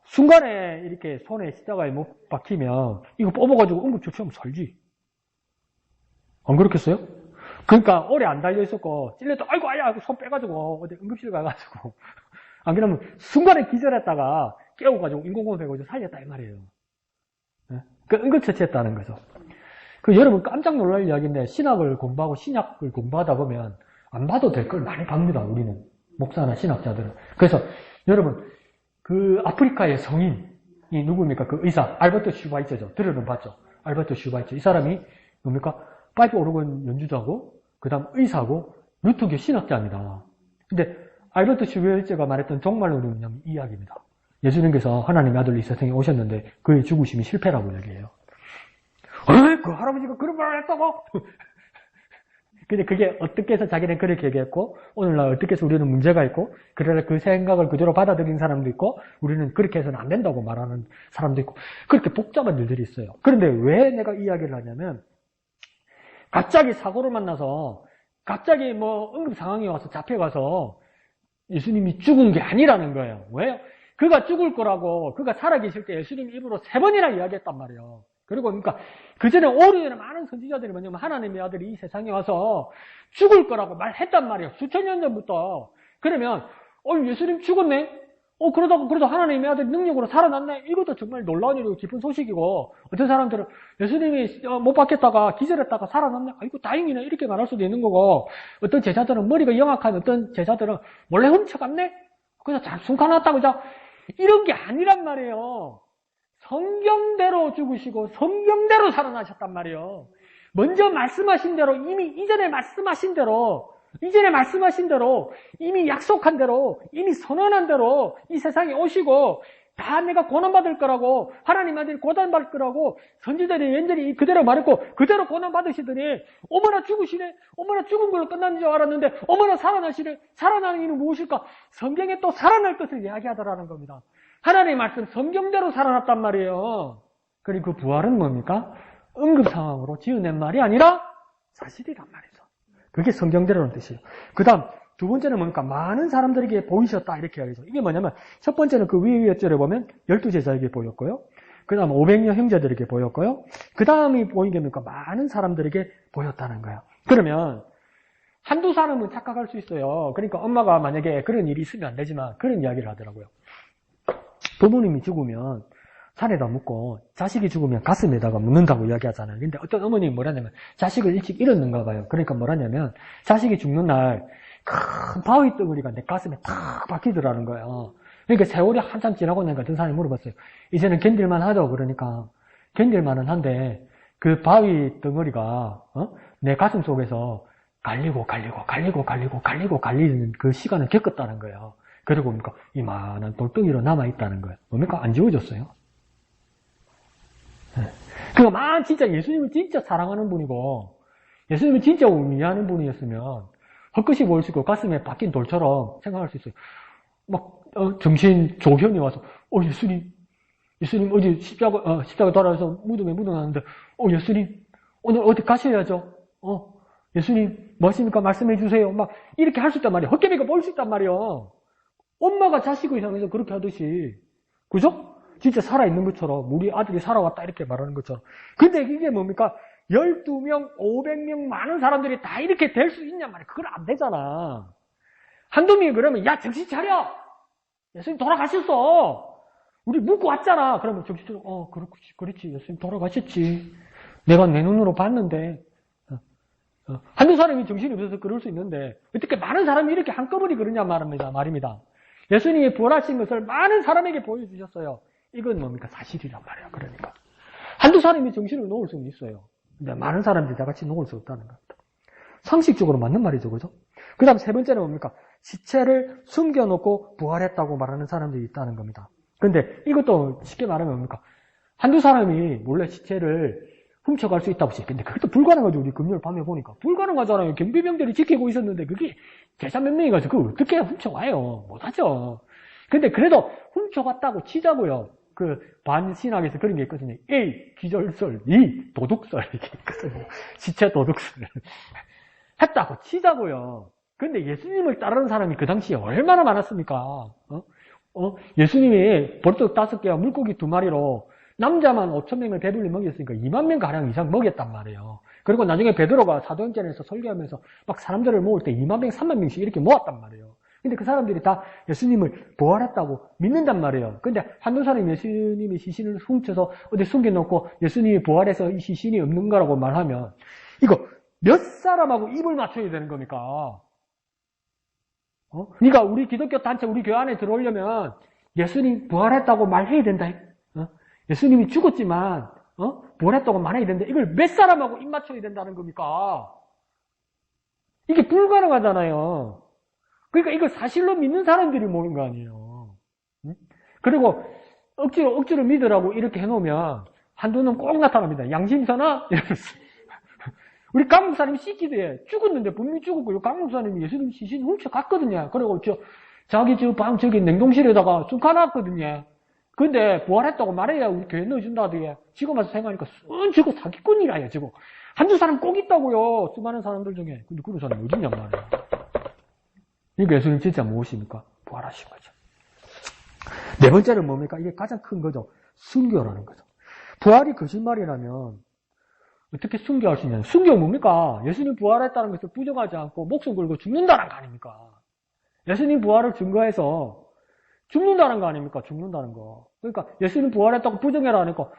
순간에 이렇게 손에 십자가에 못 박히면 이거 뽑아가지고 응급처치하면 살지. 안 그렇겠어요? 그러니까 오래 안 달려 있었고 찔려도 아이고 아야 하고 손 빼가지고 어디 응급실 가가지고 안 그러면 순간에 기절했다가 깨워가지고 인공호흡 해가지고 살렸다 이 말이에요. 그 응급처치했다는 거죠. 그 여러분 깜짝 놀랄 이야기인데 신학을 공부하고 신약을 공부하다 보면 안 봐도 될 걸 많이 봅니다. 우리는 목사나 신학자들은. 그래서 여러분 그 아프리카의 성인이 누구입니까? 그 의사 알버트 슈바이처죠. 들어는 봤죠. 알버트 슈바이처. 이 사람이 뭡니까? 파이프 오르건 연주자고 그 다음 의사고 루터교 신학자입니다. 근데 알버트 슈바이처가 말했던 종말론은 뭐냐면 이 이야기입니다. 예수님께서 하나님의 아들로 이 세상에 오셨는데 그의 죽으심이 실패라고 얘기해요. 그 할아버지가 그런 말을 했다고? 근데 그게 어떻게 해서 자기는 그렇게 얘기했고 오늘날 어떻게 해서 우리는 문제가 있고 그래서 그 생각을 그대로 받아들인 사람도 있고 우리는 그렇게 해서는 안 된다고 말하는 사람도 있고 그렇게 복잡한 일들이 있어요. 그런데 왜 내가 이 이야기를 하냐면 갑자기 사고를 만나서 갑자기 뭐 응급 상황이 와서 잡혀가서 예수님이 죽은 게 아니라는 거예요. 왜요? 그가 죽을 거라고 그가 살아계실 때 예수님 입으로 3번이나 이야기했단 말이에요. 그리고 그러니까 그 전에 오래전에 많은 선지자들이 뭐냐면 하나님의 아들이 이 세상에 와서 죽을 거라고 말했단 말이에요. 수천 년 전부터. 그러면 예수님 죽었네? 그래도 하나님의 아들 능력으로 살아났네? 이것도 정말 놀라운 일이고 기쁜 소식이고, 어떤 사람들은 예수님이 못 박혔다가 기절했다가 살아났네? 아이고, 다행이네. 이렇게 말할 수도 있는 거고, 어떤 제자들은 머리가 영악한 어떤 제자들은 몰래 훔쳐갔네? 그래서 잘 숨가놨다고 이런 게 아니란 말이에요. 성경대로 죽으시고 성경대로 살아나셨단 말이에요. 먼저 말씀하신 대로, 이전에 말씀하신 대로, 이미 약속한 대로, 이미 선언한 대로 이 세상에 오시고 다 내가 고난받을 거라고, 하나님 아들이 고난받을 거라고 선지자들이 연전히 그대로 말했고 그대로 고난받으시더니 어머나 죽으시네, 어머나 죽은 걸로 끝난 줄 알았는데 어머나 살아나시네. 살아나는 이유는 무엇일까? 성경에 또 살아날 것을 이야기하더라는 겁니다. 하나님의 말씀 성경대로 살아났단 말이에요. 그리고 그 부활은 뭡니까? 응급 상황으로 지어낸 말이 아니라 사실이란 말이죠. 그게 성경대로라는 뜻이에요. 그 다음 두 번째는 뭡니까? 많은 사람들에게 보이셨다 이렇게 이야기하죠. 이게 뭐냐면 첫 번째는 그 위에 절에 보면 12제자에게 보였고요. 그 다음 500명 형제들에게 보였고요. 그 다음이 보인 게 뭡니까? 많은 사람들에게 보였다는 거예요. 그러면 한두 사람은 착각할 수 있어요. 그러니까 엄마가 만약에 그런 일이 있으면 안 되지만 그런 이야기를 하더라고요. 부모님이 죽으면 산에다 묻고 자식이 죽으면 가슴에다가 묻는다고 이야기하잖아요. 근데 어떤 어머님이 뭐라냐면 자식을 일찍 잃었는가 봐요. 그러니까 뭐라냐면 자식이 죽는 날 큰 바위 덩어리가 내 가슴에 탁 박히더라는 거예요. 그러니까 세월이 한참 지나고 나니까 어떤 사람이 물어봤어요. 이제는 견딜만 하죠. 그러니까 견딜만은 한데 그 바위 덩어리가 내 가슴 속에서 갈리는 그 시간을 겪었다는 거예요. 그리고 뭡니까? 이만한 돌덩이로 남아있다는 거예요. 뭡니까? 안 지워졌어요. 그러니까 진짜 예수님을 진짜 사랑하는 분이고 예수님을 진짜 의미하는 분이었으면 헛것이 보이시고 가슴에 박힌 돌처럼 생각할 수 있어요. 정신 조현이 와서 예수님 어디 십자가 돌아서 무덤에 묻어놨는데 예수님 오늘 어디 가셔야죠. 예수님 뭐하십니까? 말씀해 주세요. 이렇게 할 수 있단 말이에요. 헛개비가 보일 수 있단 말이에요. 엄마가 자식을 향해서 그렇게 하듯이, 그죠? 진짜 살아있는 것처럼, 우리 아들이 살아왔다, 이렇게 말하는 것처럼. 근데 이게 뭡니까? 12명, 500명, 많은 사람들이 다 이렇게 될 수 있냔 말이에요. 그건 안 되잖아. 한두 명이 그러면, 야, 정신 차려! 예수님 돌아가셨어! 우리 묻고 왔잖아! 그러면 정신 차려, 그렇지. 예수님 돌아가셨지. 내가 내 눈으로 봤는데, 한두 사람이 정신이 없어서 그럴 수 있는데, 어떻게 많은 사람이 이렇게 한꺼번에 그러냐 말입니다. 예수님이 부활하신 것을 많은 사람에게 보여주셨어요. 이건 뭡니까? 사실이란 말이에요. 그러니까. 한두 사람이 정신을 놓을 수는 있어요. 근데 많은 사람들이 다 같이 놓을 수 없다는 겁니다. 상식적으로 맞는 말이죠. 그죠? 그 다음 세 번째는 뭡니까? 시체를 숨겨놓고 부활했다고 말하는 사람들이 있다는 겁니다. 근데 이것도 쉽게 말하면 뭡니까? 한두 사람이 몰래 시체를 훔쳐갈 수 있다고 했어요. 근데 그것도 불가능하죠. 우리 금요일 밤에 보니까. 불가능하잖아요. 경비병들이 지키고 있었는데 그게 제자 몇 명이 가서 그걸 어떻게 훔쳐와요? 못하죠. 근데 그래도 훔쳐갔다고 치자고요. 그 반신학에서 그런 게 있거든요. A. 기절설, B. 도둑설 이게 있거든요. 시체 도둑설. 했다고 치자고요. 근데 예수님을 따르는 사람이 그 당시에 얼마나 많았습니까? 예수님이 벌떡 5개와 물고기 2마리로 남자만 5,000명을 배불리 먹였으니까 2만 명 가량 이상 먹였단 말이에요. 그리고 나중에 베드로가 사도행전에서 설교하면서 막 사람들을 모을 때 2만 명, 3만 명씩 이렇게 모았단 말이에요. 근데 그 사람들이 다 예수님을 부활했다고 믿는단 말이에요. 근데 한두 사람이 예수님의 시신을 훔쳐서 어디 숨겨놓고 예수님이 부활해서 이 시신이 없는 거라고 말하면 이거 몇 사람하고 입을 맞춰야 되는 겁니까? 그러니까 우리 기독교 단체, 우리 교회 안에 들어오려면 예수님 부활했다고 말해야 된다. 예수님이 죽었지만 부활했다고 말해야 되는데 이걸 몇 사람하고 입 맞춰야 된다는 겁니까? 이게 불가능하잖아요. 그러니까 이걸 사실로 믿는 사람들이 모는 거 아니에요. 그리고 억지로 믿으라고 이렇게 해놓으면 한두는 꼭 나타납니다. 양심선언? 이러면서. 우리 강목사님 시키대 죽었는데 분명히 죽었고 강목사님이 예수님 시신 훔쳐갔거든요. 그리고 자기 방 저기 냉동실에다가 숨가놨거든요. 근데 부활했다고 말해야 우리 교회 넣어준다더니 지금 와서 생각하니까 저거 사기꾼이라요. 저거 한두 사람 꼭 있다고요. 수많은 사람들 중에. 근데 그런 사람이 어딨냔 말이에요. 그러니까 예수님 진짜 무엇입니까? 부활하신 거죠. 네 번째는 뭡니까? 이게 가장 큰 거죠. 순교라는 거죠. 부활이 거짓말이라면 어떻게 순교할 수 있냐? 순교 뭡니까? 예수님 부활했다는 것을 부정하지 않고 목숨 걸고 죽는다는 거 아닙니까? 예수님 부활을 증거해서 죽는다는 거 아닙니까? 죽는다는 거. 그러니까 예수님 부활했다고 부정해라 하니까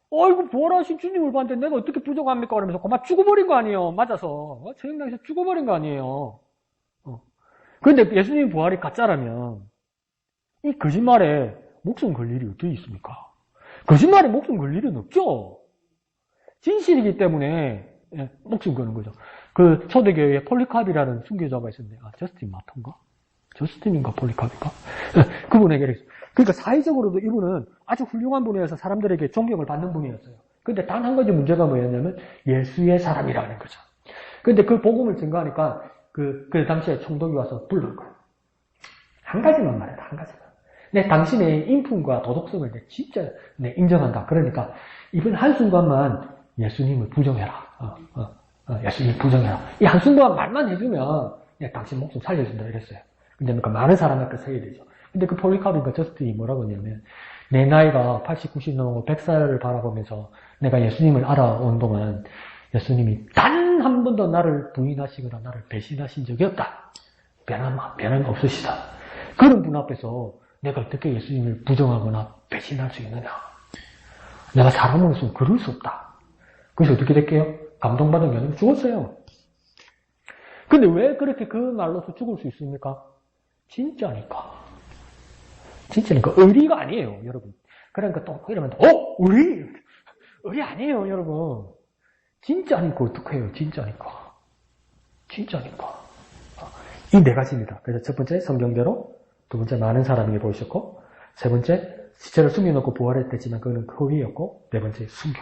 어이구 부활하신 주님을 봤는데 내가 어떻게 부정합니까? 그러면서 그만 죽어버린 거 아니에요. 맞아서. 저녁당에서 죽어버린 거 아니에요. 그런데 예수님 부활이 가짜라면 이 거짓말에 목숨 걸 일이 어디 있습니까? 거짓말에 목숨 걸 일은 없죠. 진실이기 때문에 목숨 거는 거죠. 그 초대교회에 폴리캅이라는 순교자가 있었는데 저스틴 마터인가? 저스틴인가 폴리캅인가? 그분에게 그랬어요. 그러니까 사회적으로도 이분은 아주 훌륭한 분이어서 사람들에게 존경을 받는 분이었어요. 근데 단 한 가지 문제가 뭐였냐면 예수의 사람이라는 거죠. 근데 그 복음을 증거하니까 그 당시에 총독이 와서 부른 거예요. 한 가지만 말해라, 한 가지만. 내 당신의 인품과 도덕성을 진짜 인정한다. 그러니까 이번 한순간만 예수님을 부정해라. 예수님 부정해라. 이 한순간 말만 해주면 당신 목숨 살려준다 이랬어요. 근데 그러니까 많은 사람 앞에 서야 되죠. 근데 그 폴리캅인가 저스틴이 뭐라고 했냐면 내 나이가 80, 90 넘고 100살을 바라보면서 내가 예수님을 알아온 동안 예수님이 단 한 번도 나를 부인하시거나 나를 배신하신 적이 없다. 변함 없으시다. 그런 분 앞에서 내가 어떻게 예수님을 부정하거나 배신할 수 있느냐. 내가 사람으로서 그럴 수 없다. 그래서 어떻게 될게요? 감동받은 게 아니고 죽었어요. 근데 왜 그렇게 그 말로서 죽을 수 있습니까? 진짜니까. 진짜니까. 의리가 아니에요, 여러분. 그러니까 또 이러면 의리 아니에요, 여러분. 진짜니까 어떡해요, 진짜니까. 진짜니까. 이 네 가지입니다. 그래서 첫 번째 성경대로, 두 번째 많은 사람에게 보이셨고, 세 번째 시체를 숨겨놓고 부활했댔지만 그거는 허위였고, 네 번째 순교.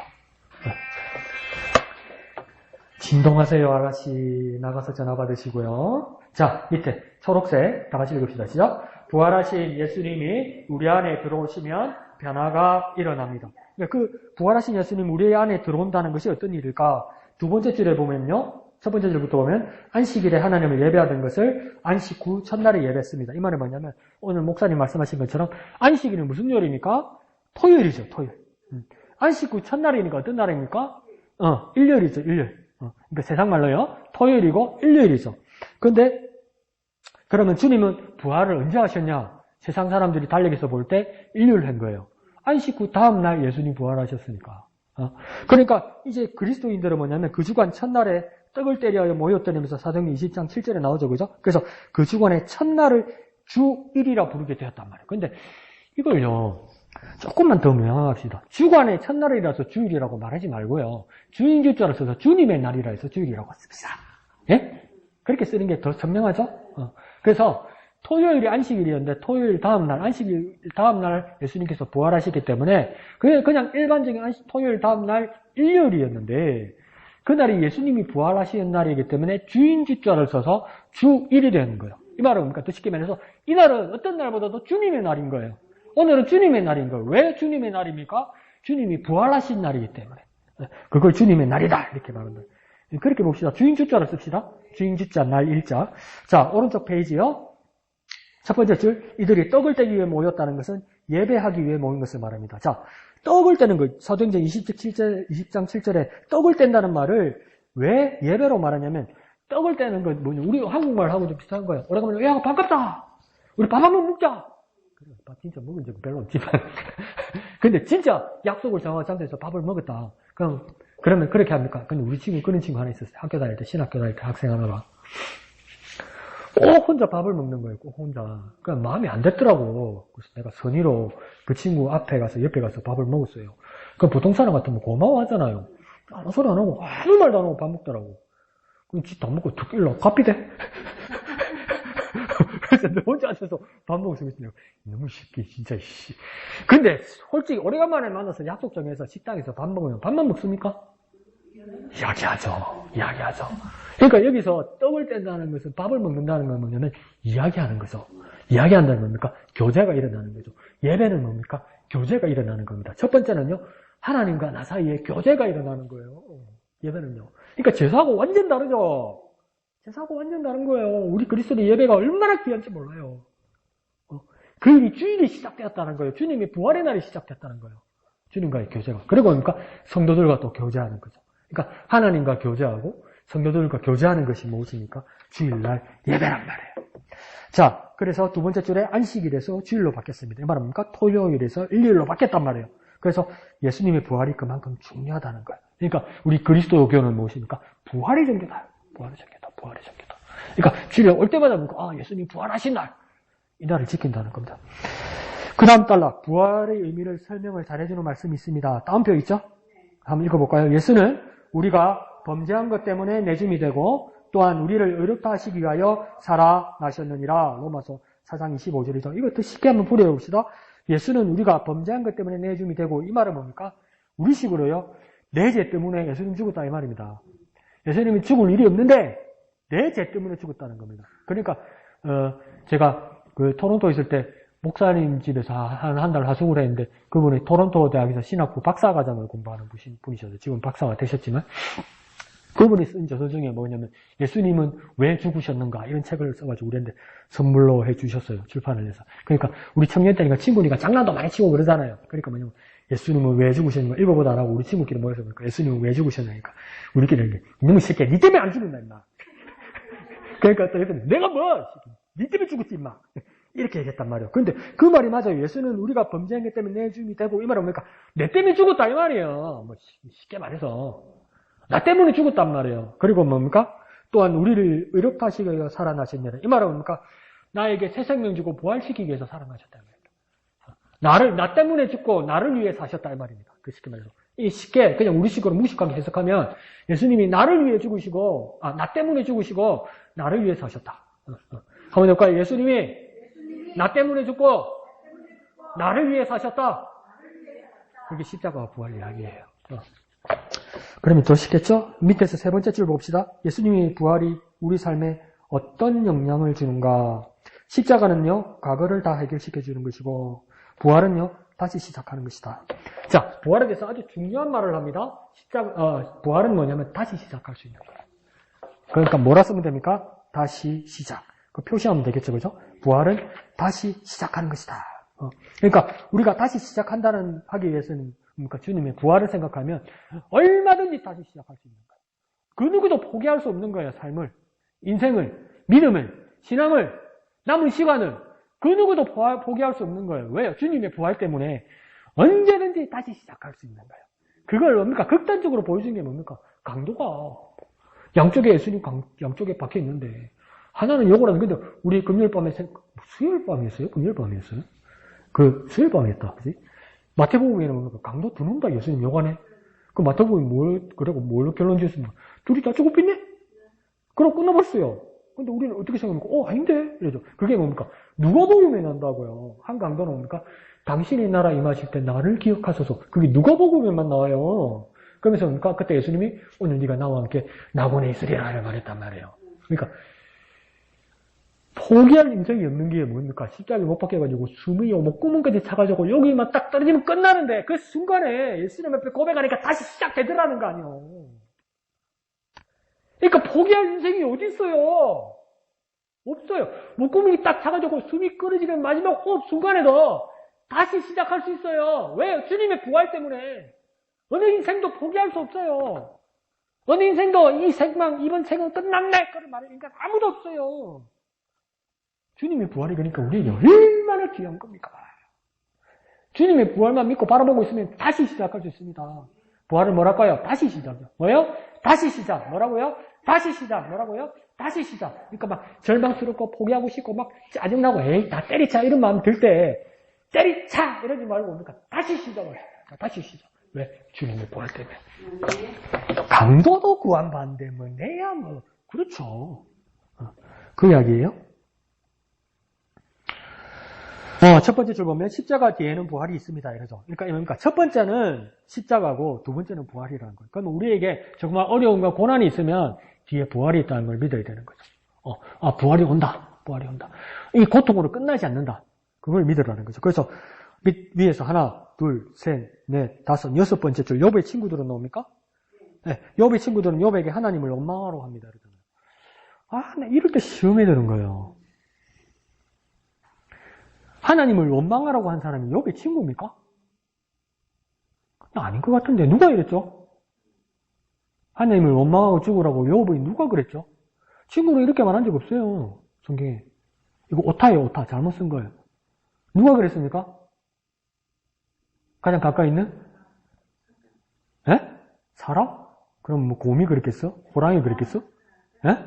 진동하세요, 아가씨. 나가서 전화 받으시고요. 자, 밑에 초록색 다 같이 읽읍시다. 시작. 부활하신 예수님이 우리 안에 들어오시면 변화가 일어납니다. 그 부활하신 예수님 우리 안에 들어온다는 것이 어떤 일일까? 두 번째 줄에 보면요. 첫 번째 줄부터 보면 안식일에 하나님을 예배하던 것을 안식 후 첫날에 예배했습니다. 이 말은 뭐냐면 오늘 목사님 말씀하신 것처럼 안식일은 무슨 요일입니까? 토요일이죠. 토요일. 안식 후 첫날이니까 어떤 날입니까? 일요일이죠. 일요일. 그러니까 세상 말로요. 토요일이고 일요일이죠. 그런데 그러면 주님은 부활을 언제 하셨냐? 세상 사람들이 달력에서 볼 때 일요일 한 거예요. 안식 후 다음 날 예수님 부활하셨으니까. 그러니까 이제 그리스도인들은 뭐냐면 그 주간 첫날에 떡을 때려 모였더니면서 사도행전 20장 7절에 나오죠. 그죠? 그래서 그 주간의 첫날을 주일이라 부르게 되었단 말이에요. 근데 이걸요. 조금만 더 명확합시다. 주간의 첫날이라서 주일이라고 말하지 말고요. 주인 주자를 써서 주님의 날이라 해서 주일이라고 씁시다. 예? 그렇게 쓰는 게 더 선명하죠? 그래서 토요일이 안식일이었는데 토요일 다음날, 안식일 다음날 예수님께서 부활하시기 때문에 그냥 일반적인 토요일 다음날 일요일이었는데 그날이 예수님이 부활하시는 날이기 때문에 주인 주자를 써서 주일이 되는 거예요. 이 말은 뭡니까? 더 쉽게 말해서 이날은 어떤 날보다도 주님의 날인 거예요. 오늘은 주님의 날인 거예요. 왜 주님의 날입니까? 주님이 부활하신 날이기 때문에. 그걸 주님의 날이다. 이렇게 말하는 거예요. 그렇게 봅시다. 주인 주자를 씁시다. 주인 주자, 날 일자. 자, 오른쪽 페이지요. 첫 번째 줄, 이들이 떡을 떼기 위해 모였다는 것은 예배하기 위해 모인 것을 말합니다. 자, 떡을 떼는 거, 사도행전 20장 7절에 떡을 뗀다는 말을 왜 예배로 말하냐면, 떡을 떼는 건 뭐냐, 우리 한국말하고 좀 비슷한 거예요. 오래가면, 야, 반갑다! 우리 밥 한번 먹자! 그래, 밥 진짜 먹은 적은 별로 없지만. 근데 진짜 약속을 정한 장소에서 밥을 먹었다. 그러면 그렇게 합니까? 근데 우리 친구, 그런 친구 하나 있었어요. 학교 다닐 때, 신학교 다닐 때 학생 하나가. 꼭 혼자 밥을 먹는 거예요, 꼭 혼자. 그냥 마음이 안 됐더라고. 그래서 내가 선의로 그 친구 앞에 가서, 옆에 가서 밥을 먹었어요. 그 보통 사람 같으면 고마워하잖아요. 아무 소리 안 하고, 아무 말도 안 하고 밥 먹더라고. 그럼 지 다 먹고 툭 일로 카피돼? 그래서 내 혼자 앉아서 밥 먹고 있으면 너무 쉽게, 진짜, 씨. 근데 솔직히 오래간만에 만나서 약속 정해서 식당에서 밥 먹으면 밥만 먹습니까? 이야기하죠. 그러니까 여기서 떡을 뗀다는 것은 밥을 먹는다는 건 뭐냐면 이야기하는 거죠. 이야기한다는 겁니까? 교제가 일어나는 거죠. 예배는 뭡니까? 교제가 일어나는 겁니다. 첫 번째는요. 하나님과 나 사이에 교제가 일어나는 거예요. 예배는요. 그러니까 제사하고 완전 다르죠. 제사하고 완전 다른 거예요. 우리 그리스도의 예배가 얼마나 귀한지 몰라요. 그 일이 주일이 시작되었다는 거예요. 주님의 부활의 날이 시작됐다는 거예요. 주님과의 교제가. 그리고 뭡니까? 성도들과 또 교제하는 거죠. 그러니까 하나님과 교제하고 성도들과 교제하는 것이 무엇입니까? 주일날 예배란 말이에요. 자, 그래서 두 번째 줄에 안식일에서 주일로 바뀌었습니다. 이 말은 뭡니까? 토요일에서 일요일로 바뀌었단 말이에요. 그래서 예수님의 부활이 그만큼 중요하다는 거예요. 그러니까 우리 그리스도교는 무엇입니까? 부활의 종교다. 부활의 종교다. 부활의 종교다. 그러니까 주일에 올 때마다 뭡니까? 예수님 부활하신 날. 이 날을 지킨다는 겁니다. 그 다음 단락, 부활의 의미를 설명을 잘해주는 말씀이 있습니다. 다운표 있죠? 한번 읽어볼까요? 예수는 우리가 범죄한 것 때문에 내줌이 되고 또한 우리를 의롭다 하시기 위하여 살아나셨느니라. 로마서 4장 25절이죠. 이거 더 쉽게 한번 풀어봅시다. 예수는 우리가 범죄한 것 때문에 내줌이 되고, 이 말은 뭡니까? 우리식으로요, 내 죄 때문에 예수님 죽었다 이 말입니다. 예수님이 죽을 일이 없는데 내 죄 때문에 죽었다는 겁니다. 그러니까 제가 그 토론토 있을 때 목사님 집에서 한 달 하숙을 했는데, 그분이 토론토 대학에서 신학부 박사과정을 공부하는 분이셔서 지금 박사가 되셨지만, 그분이 쓴 저서 중에 뭐냐면 예수님은 왜 죽으셨는가 이런 책을 써가지고 우리한테 선물로 해주셨어요. 출판을 해서. 그러니까 우리 청년 때니까 친구니까 장난도 많이 치고 그러잖아요. 그러니까 뭐냐면 예수님은 왜 죽으셨는가 읽어보다 안 하고 우리 친구끼리 모여서 그러니까 예수님은 왜 죽으셨냐니까 우리끼리 이렇게 이놈의 새끼야 니 때문에 안 죽는다 임마. 그러니까 또 내가 뭐 니 때문에 죽었지 임마. 이렇게 얘기했단 말이에요. 근데 그 말이 맞아요. 예수는 우리가 범죄한 것 때문에 내줌이 되고, 이 말은 뭡니까? 내 때문에 죽었다 이 말이에요. 뭐 쉽게 말해서 나 때문에 죽었단 말이에요. 그리고 뭡니까? 또한 우리를 의롭다 하시기 위해서 살아나셨느니라. 이 말은 뭡니까? 나에게 새 생명 주고 부활시키기 위해서 살아나셨다는 말입니다. 나 때문에 죽고 나를 위해 사셨다 이 말입니다. 그 쉽게 말해서. 이 쉽게 그냥 우리식으로 무식하게 해석하면 예수님이 나를 위해 죽으시고, 나 때문에 죽으시고 나를 위해 사셨다. 한번 해볼까요? 예수님이 나 때문에 죽고 나를 위해 사셨다. 그게 십자가와 부활 이야기예요. 그러면 더 쉽겠죠? 밑에서 세 번째 줄 봅시다. 예수님의 부활이 우리 삶에 어떤 영향을 주는가? 십자가는요, 과거를 다 해결시켜 주는 것이고, 부활은요, 다시 시작하는 것이다. 자, 부활에 대해서 아주 중요한 말을 합니다. 부활은 뭐냐면 다시 시작할 수 있는 거예요. 그러니까 뭐라 쓰면 됩니까? 다시 시작. 그 표시하면 되겠죠, 그죠? 부활은 다시 시작하는 것이다. 그러니까 우리가 다시 시작한다는 하기 위해서는 그러니까 주님의 부활을 생각하면 얼마든지 다시 시작할 수 있는 거예요. 그 누구도 포기할 수 없는 거예요. 삶을, 인생을, 믿음을, 신앙을, 남은 시간을 그 누구도 포기할 수 없는 거예요. 왜요? 주님의 부활 때문에 언제든지 다시 시작할 수 있는 거예요. 그걸 뭡니까? 극단적으로 보여주는 게 뭡니까? 강도가 양쪽에 예수님 양쪽에 박혀 있는데 하나는 요걸 하는 근데 우리 금요일 밤에 수요일 밤이었어요? 금요일 밤이었어요? 그 수요일 밤이었다. 그지? 마태복음에는 뭡니까? 강도 두 놈 다 예수님 요관에. 그 마태복음이 뭘로 결론 지었습니까? 둘이 다 죽었겠네? 그럼 끝나버렸어요. 근데 우리는 어떻게 생각합니까? 아닌데? 이러죠. 그게 뭡니까? 누가복음에 난다고요. 한 강도는 뭡니까? 당신이 나라 임하실 때 나를 기억하소서. 그게 누가복음에만 나와요. 그러면서 뭡니까? 그때 예수님이 오늘 네가 나와 함께 낙원에 있으리라 말했단 말이에요. 그러니까 포기할 인생이 없는 게 뭡니까? 십자가에 못 박혀가지고 숨이 목구멍까지 차가지고 여기만 딱 떨어지면 끝나는데 그 순간에 예수님 앞에 고백하니까 다시 시작되더라는 거 아니에요. 그러니까 포기할 인생이 어디 있어요? 없어요. 목구멍이 딱 차가지고 숨이 끊어지는 마지막 호흡 순간에도 다시 시작할 수 있어요. 왜요? 주님의 부활 때문에. 어느 인생도 포기할 수 없어요. 어느 인생도 이번 생은 끝났네. 그런 말을 인간 아무도 없어요. 주님의 부활이 그러니까 우리에게 얼마나 귀한 겁니까? 주님의 부활만 믿고 바라보고 있으면 다시 시작할 수 있습니다. 부활은 뭐랄까요? 다시 시작이요. 뭐요? 다시 시작. 뭐라고요? 다시 시작. 뭐라고요? 다시 시작. 그러니까 막 절망스럽고 포기하고 싶고 막 짜증나고 에이 다 때리자 이런 마음 들 때 때리자 이러지 말고 뭡니까? 다시 시작을 해요. 다시 시작. 왜? 주님의 부활 때문에. 강도도 구원받는데 뭐 내야 뭐 그렇죠. 그 이야기예요. 첫 번째 줄 보면 십자가 뒤에는 부활이 있습니다. 이러죠. 그러니까 뭡니까? 첫 번째는 십자가고 두 번째는 부활이라는 거예요. 그러면 우리에게 정말 어려움과 고난이 있으면 뒤에 부활이 있다는 걸 믿어야 되는 거죠. 부활이 온다. 부활이 온다. 이 고통으로 끝나지 않는다. 그걸 믿으라는 거죠. 그래서 위에서 하나, 둘, 셋, 넷, 다섯, 여섯 번째 줄 욥의 친구들은 나옵니까? 네, 욥의 친구들은 욥에게 하나님을 원망하라고 합니다. 그러잖아요. 나 이럴 때 시험에 드는 거예요. 하나님을 원망하라고 한 사람이 욥의 친구입니까? 아닌 것 같은데 누가 이랬죠? 하나님을 원망하고 죽으라고 욥이 누가 그랬죠? 친구로 이렇게 말한 적 없어요. 성경에. 이거 오타예요, 오타. 잘못 쓴 거예요. 누가 그랬습니까? 가장 가까이 있는? 에? 사람? 그럼 뭐 곰이 그랬겠어? 호랑이 그랬겠어? 에?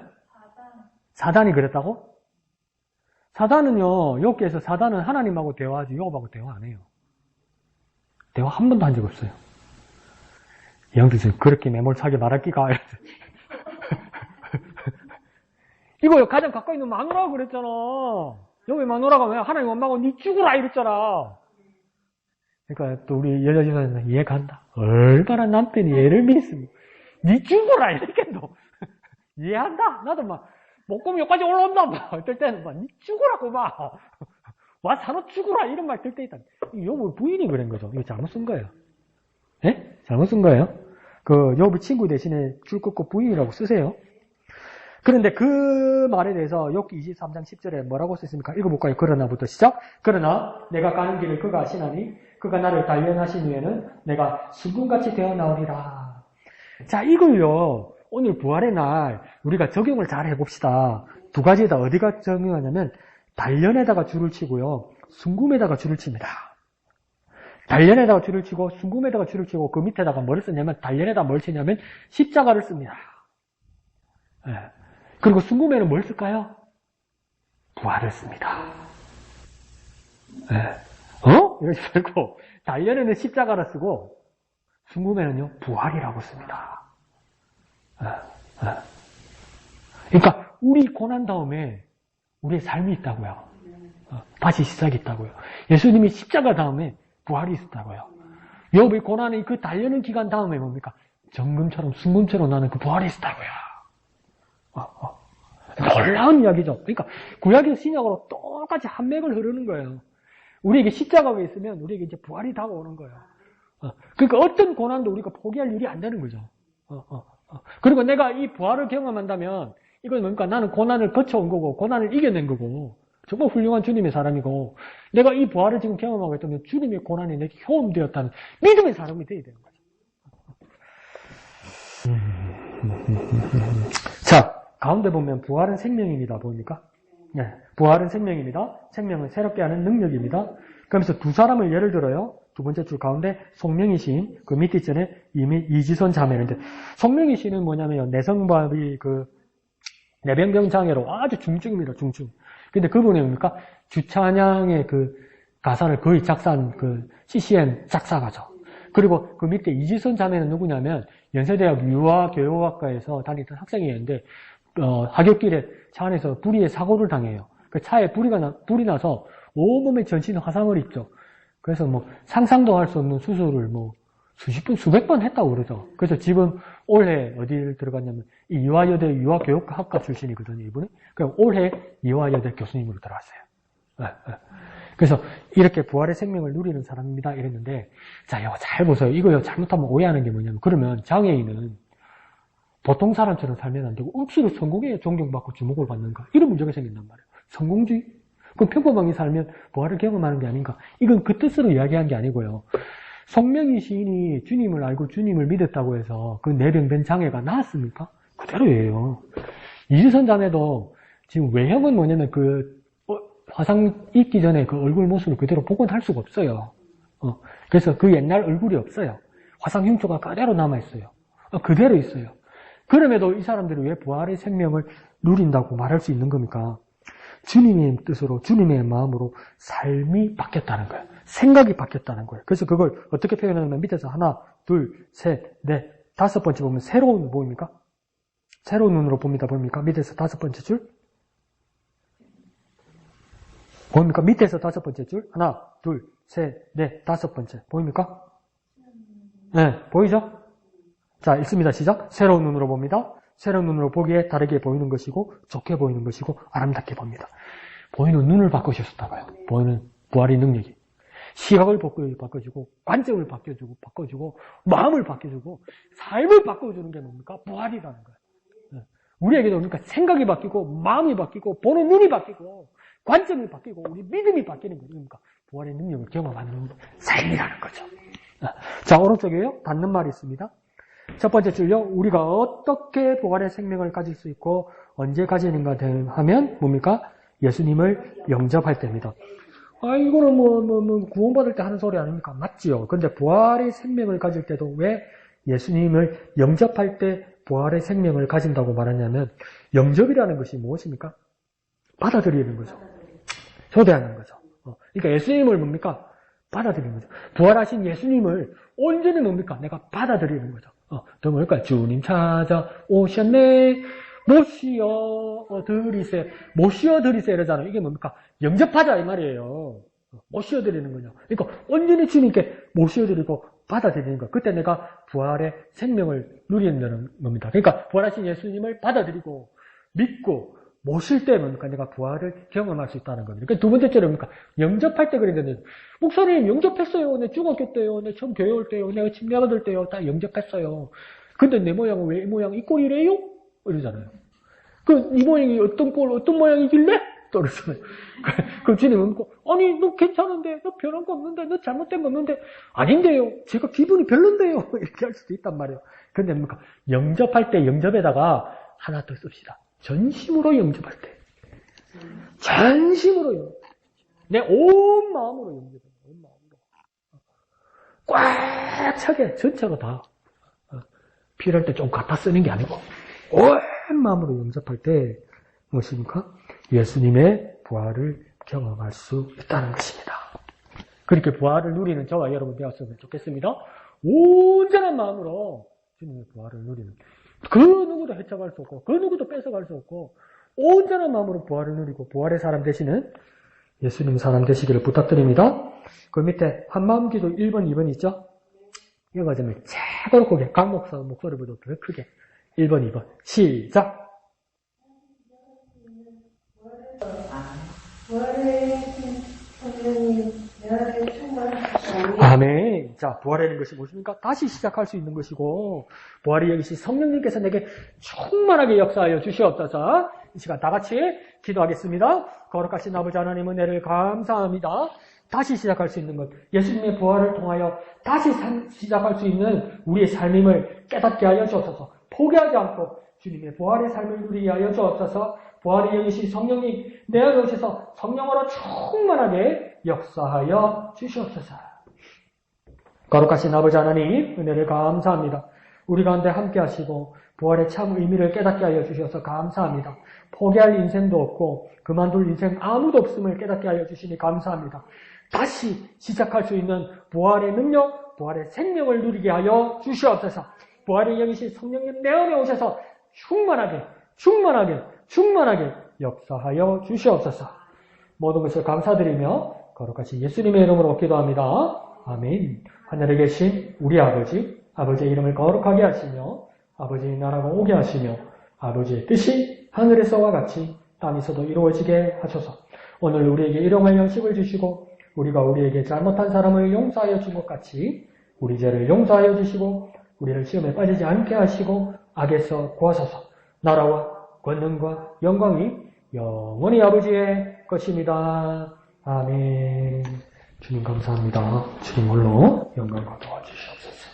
사단이 그랬다고? 사단은요, 여기에서 사단은 하나님하고 대화하지, 욥하고 대화 안 해요. 대화 한 번도 한 적 없어요. 영주님, 그렇게 매몰차게 말할 기가. 이거 가장 가까이 있는 마누라가 그랬잖아. 여기 마누라가 왜 하나님 엄마가 니 죽으라 이랬잖아. 그러니까 또 우리 여자 집사님은 이해가 간다. 얼마나 남편이 얘를 믿습니까? 니 죽으라 이랬겠노. 이해한다. 나도 막 목구멍 여기까지 올라온다. 막 어떨 때는 막 니 죽으라고 막. 와 사노 죽으라 이런 말 들 때 있다. 이거 부인이 그런 거죠. 이거 잘못 쓴 거예요. 예? 잘못 쓴 거예요. 그 욥의 친구 대신에 줄 긋고 부인이라고 쓰세요. 그런데 그 말에 대해서 욥기 23장 10절에 뭐라고 썼습니까? 읽어볼까요? 그러나부터 시작. 그러나 내가 가는 길을 그가 아시나니 그가 나를 단련하신 후에는 내가 순금같이 되어 나오리라. 자, 이걸요. 오늘 부활의 날 우리가 적용을 잘 해봅시다. 두 가지에다 어디가 적용하냐면 단련에다가 줄을 치고요. 순금에다가 줄을 칩니다. 단련에다가 줄을 치고 순금에다가 줄을 치고 그 밑에다가 뭐를 쓰냐면 단련에다 뭘 치냐면 십자가를 씁니다. 네. 그리고 순금에는 뭘 쓸까요? 부활을 씁니다. 네. 이러지 말고 단련에는 십자가를 쓰고 순금에는요 부활이라고 씁니다. 네. 네. 그러니까 우리 고난 다음에 우리의 삶이 있다고요. 다시 시작이 있다고요. 예수님이 십자가 다음에 부활이 있었다고요. 욥의 고난의 그 단련의 기간 다음에 뭡니까? 정금처럼 순금처럼 나는 그 부활이 있었다고요. 놀라운 이야기죠. 그러니까 구약의 신약으로 똑같이 한 맥을 흐르는 거예요. 우리에게 십자가가 있으면 우리에게 이제 부활이 다가오는 거예요. 그러니까 어떤 고난도 우리가 포기할 일이 안 되는 거죠. 그리고 내가 이 부활을 경험한다면 이건 뭡니까? 나는 고난을 거쳐온 거고 고난을 이겨낸 거고 정말 훌륭한 주님의 사람이고 내가 이 부활을 지금 경험하고 있다면 주님의 고난이 내게 효험되었다는 믿음의 사람이 되어야 되는 거죠. 자, 가운데 보면 부활은 생명입니다. 보입니까? 네, 부활은 생명입니다. 생명은 새롭게 하는 능력입니다. 그러면서 두 사람을 예를 들어요. 두 번째 줄 가운데 송명희 그 밑에 전에 이미 이지선 자매인데 송명희 씨는 뭐냐면 내성밥이 그 내병경 장애로 아주 중증입니다. 중증. 근데 그분이 뭡니까? 주찬양의 그 가사를 거의 작사한 그 CCM 작사가죠. 그리고 그 밑에 이지선 자매는 누구냐면 연세대학 유아교육학과에서 다니던 학생이었는데 하굣길에 차 안에서 불의의 사고를 당해요. 그 차에 불이 나서 온몸에 전신 화상을 입죠. 그래서 뭐 상상도 할 수 없는 수술을 뭐 수십 번, 수백 번 했다고 그러죠. 그래서 지금 올해 어디를 들어갔냐면 이 이화여대 유아교육학과 출신이거든요, 이분이. 그럼 올해 이화여대 교수님으로 들어왔어요. 네, 네. 그래서 이렇게 부활의 생명을 누리는 사람입니다. 이랬는데, 자, 이거 잘 보세요. 이거 잘못하면 오해하는 게 뭐냐면, 그러면 장애인은 보통 사람처럼 살면 안 되고, 억수로 성공에 존경받고 주목을 받는가? 이런 문제가 생긴단 말이에요. 성공주의? 그럼 평범하게 살면 부활을 경험하는 게 아닌가? 이건 그 뜻으로 이야기한 게 아니고요. 송명희 시인이 주님을 알고 주님을 믿었다고 해서 그 내병된 장애가 나았습니까? 그대로예요. 이지선 자매도 지금 외형은 뭐냐면 그 화상 입기 전에 그 얼굴 모습을 그대로 복원할 수가 없어요. 그래서 그 옛날 얼굴이 없어요. 화상 흉터가 그대로 남아있어요. 그대로 있어요. 그럼에도 이 사람들이 왜 부활의 생명을 누린다고 말할 수 있는 겁니까? 주님의 뜻으로 주님의 마음으로 삶이 바뀌었다는 거예요. 생각이 바뀌었다는 거예요. 그래서 그걸 어떻게 표현하냐면 밑에서 하나, 둘, 셋, 넷, 다섯 번째 보면 새로운 보입니까? 새로운 눈으로 봅니다. 보입니까? 밑에서 다섯 번째 줄. 보입니까? 밑에서 다섯 번째 줄. 하나, 둘, 셋, 넷, 다섯 번째. 보입니까? 네, 보이죠? 자, 읽습니다. 시작. 새로운 눈으로 봅니다. 새로운 눈으로 보기에 다르게 보이는 것이고 좋게 보이는 것이고 아름답게 봅니다. 보이는 눈을 바꾸셨다고요. 보이는 부활의 능력이. 시각을 바꿔주고 관점을 바꿔주고 마음을 바꿔주고 삶을 바꿔주는 게 뭡니까? 부활이라는 거예요. 우리에게도 뭡니까? 생각이 바뀌고 마음이 바뀌고 보는 눈이 바뀌고 관점이 바뀌고 우리 믿음이 바뀌는 거예요. 그러니까 부활의 능력을 경험하는 삶이라는 거죠. 자, 오른쪽에요. 닿는 말이 있습니다. 첫 번째 줄요. 우리가 어떻게 부활의 생명을 가질 수 있고 언제 가지는가 하면 뭡니까? 예수님을 영접할 때입니다. 이거는 구원받을 때 하는 소리 아닙니까? 맞지요. 근데 부활의 생명을 가질 때도 왜 예수님을 영접할 때 부활의 생명을 가진다고 말하냐면, 영접이라는 것이 무엇입니까? 받아들이는 거죠. 초대하는 거죠. 그러니까 예수님을 뭡니까? 받아들이는 거죠. 부활하신 예수님을 온전히 뭡니까? 내가 받아들이는 거죠. 또 뭘까? 주님 찾아오셨네. 모시어 드리세. 모시어 드리세 이러잖아요. 이게 뭡니까? 영접하자 이 말이에요. 모시어 드리는 거죠. 그러니까 온전히 주님께 모시어 드리고 받아들이는 거. 그때 내가 부활의 생명을 누리는 겁니다. 그러니까 부활하신 예수님을 받아들이고 믿고 모실 때 뭡니까? 내가 부활을 경험할 수 있다는 겁니다. 그러니까 두 번째로 뭡니까? 영접할 때 그랬는데, 목사님 영접했어요. 내 중학교 때요. 내 처음 교회 올 때요. 내가 침례 받을 때요. 다 영접했어요. 근데 내 모양은 왜 이 모양 이 꼴이래요? 이러잖아요. 이 모양이 어떤 모양이길래? 또 그러잖아요. 그럼 주님은 아니 너 괜찮은데, 너 변한 거 없는데, 너 잘못된 거 없는데, 아닌데요. 제가 기분이 별론데요. 이렇게 할 수도 있단 말이에요. 근데 뭡니까? 영접할 때 영접에다가 하나 더 씁시다. 전심으로 영접할 때. 전심으로 내 온 마음으로 영접해. 온 마음으로. 꽉 차게 전체가 다 필요할 때 좀 갖다 쓰는 게 아니고 온 마음으로 영접할 때 무엇입니까? 예수님의 부활을 경험할 수 있다는 것입니다. 그렇게 부활을 누리는 저와 여러분 되었으면 좋겠습니다. 온전한 마음으로 주님의 부활을 누리는, 그 누구도 해쳐갈 수 없고 그 누구도 뺏어갈 수 없고 온전한 마음으로 부활을 누리고 부활의 사람 되시는 예수님 사람 되시기를 부탁드립니다. 그 밑에 한마음기도 1번, 2번 있죠? 이 과정을 최고로 크게, 각 목사 목소리보다 더 크게 1번, 2번 시작! 아멘. 자, 부활이라는 것이 무엇입니까? 다시 시작할 수 있는 것이고, 부활이 여기시 성령님께서 내게 충만하게 역사하여 주시옵소서. 이 시간 다 같이 기도하겠습니다. 거룩하신 아버지 하나님 은혜를 감사합니다. 다시 시작할 수 있는 것, 예수님의 부활을 통하여 다시 시작할 수 있는 우리의 삶임을 깨닫게 하여 주옵소서. 포기하지 않고 주님의 부활의 삶을 누리게 하여 주옵소서. 부활이 여기시 성령님 내 안에 오셔서 성령으로 충만하게 역사하여 주시옵소서. 거룩하신 아버지 하나님 은혜를 감사합니다. 우리 가운데 함께 하시고 부활의 참 의미를 깨닫게 하여 주셔서 감사합니다. 포기할 인생도 없고 그만둘 인생 아무도 없음을 깨닫게 하여 주시니 감사합니다. 다시 시작할 수 있는 부활의 능력, 부활의 생명을 누리게 하여 주시옵소서. 부활의 영이신 성령님 내 안에 오셔서 충만하게 역사하여 주시옵소서. 모든 것을 감사드리며 거룩하신 예수님의 이름으로 기도합니다. 아멘. 하늘에 계신 우리 아버지의 이름을 거룩하게 하시며 아버지의 나라가 오게 하시며 아버지의 뜻이 하늘에서와 같이 땅에서도 이루어지게 하소서. 오늘 우리에게 일용할 양식을 주시고 우리가 우리에게 잘못한 사람을 용서하여 준 것 같이 우리 죄를 용서하여 주시고 우리를 시험에 빠지지 않게 하시고 악에서 구하소서. 나라와 권능과 영광이 영원히 아버지의 것입니다. 아멘. 주님 감사합니다. 주님 홀로 영광과 도와주시옵소서.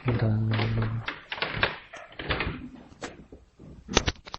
감사합니다.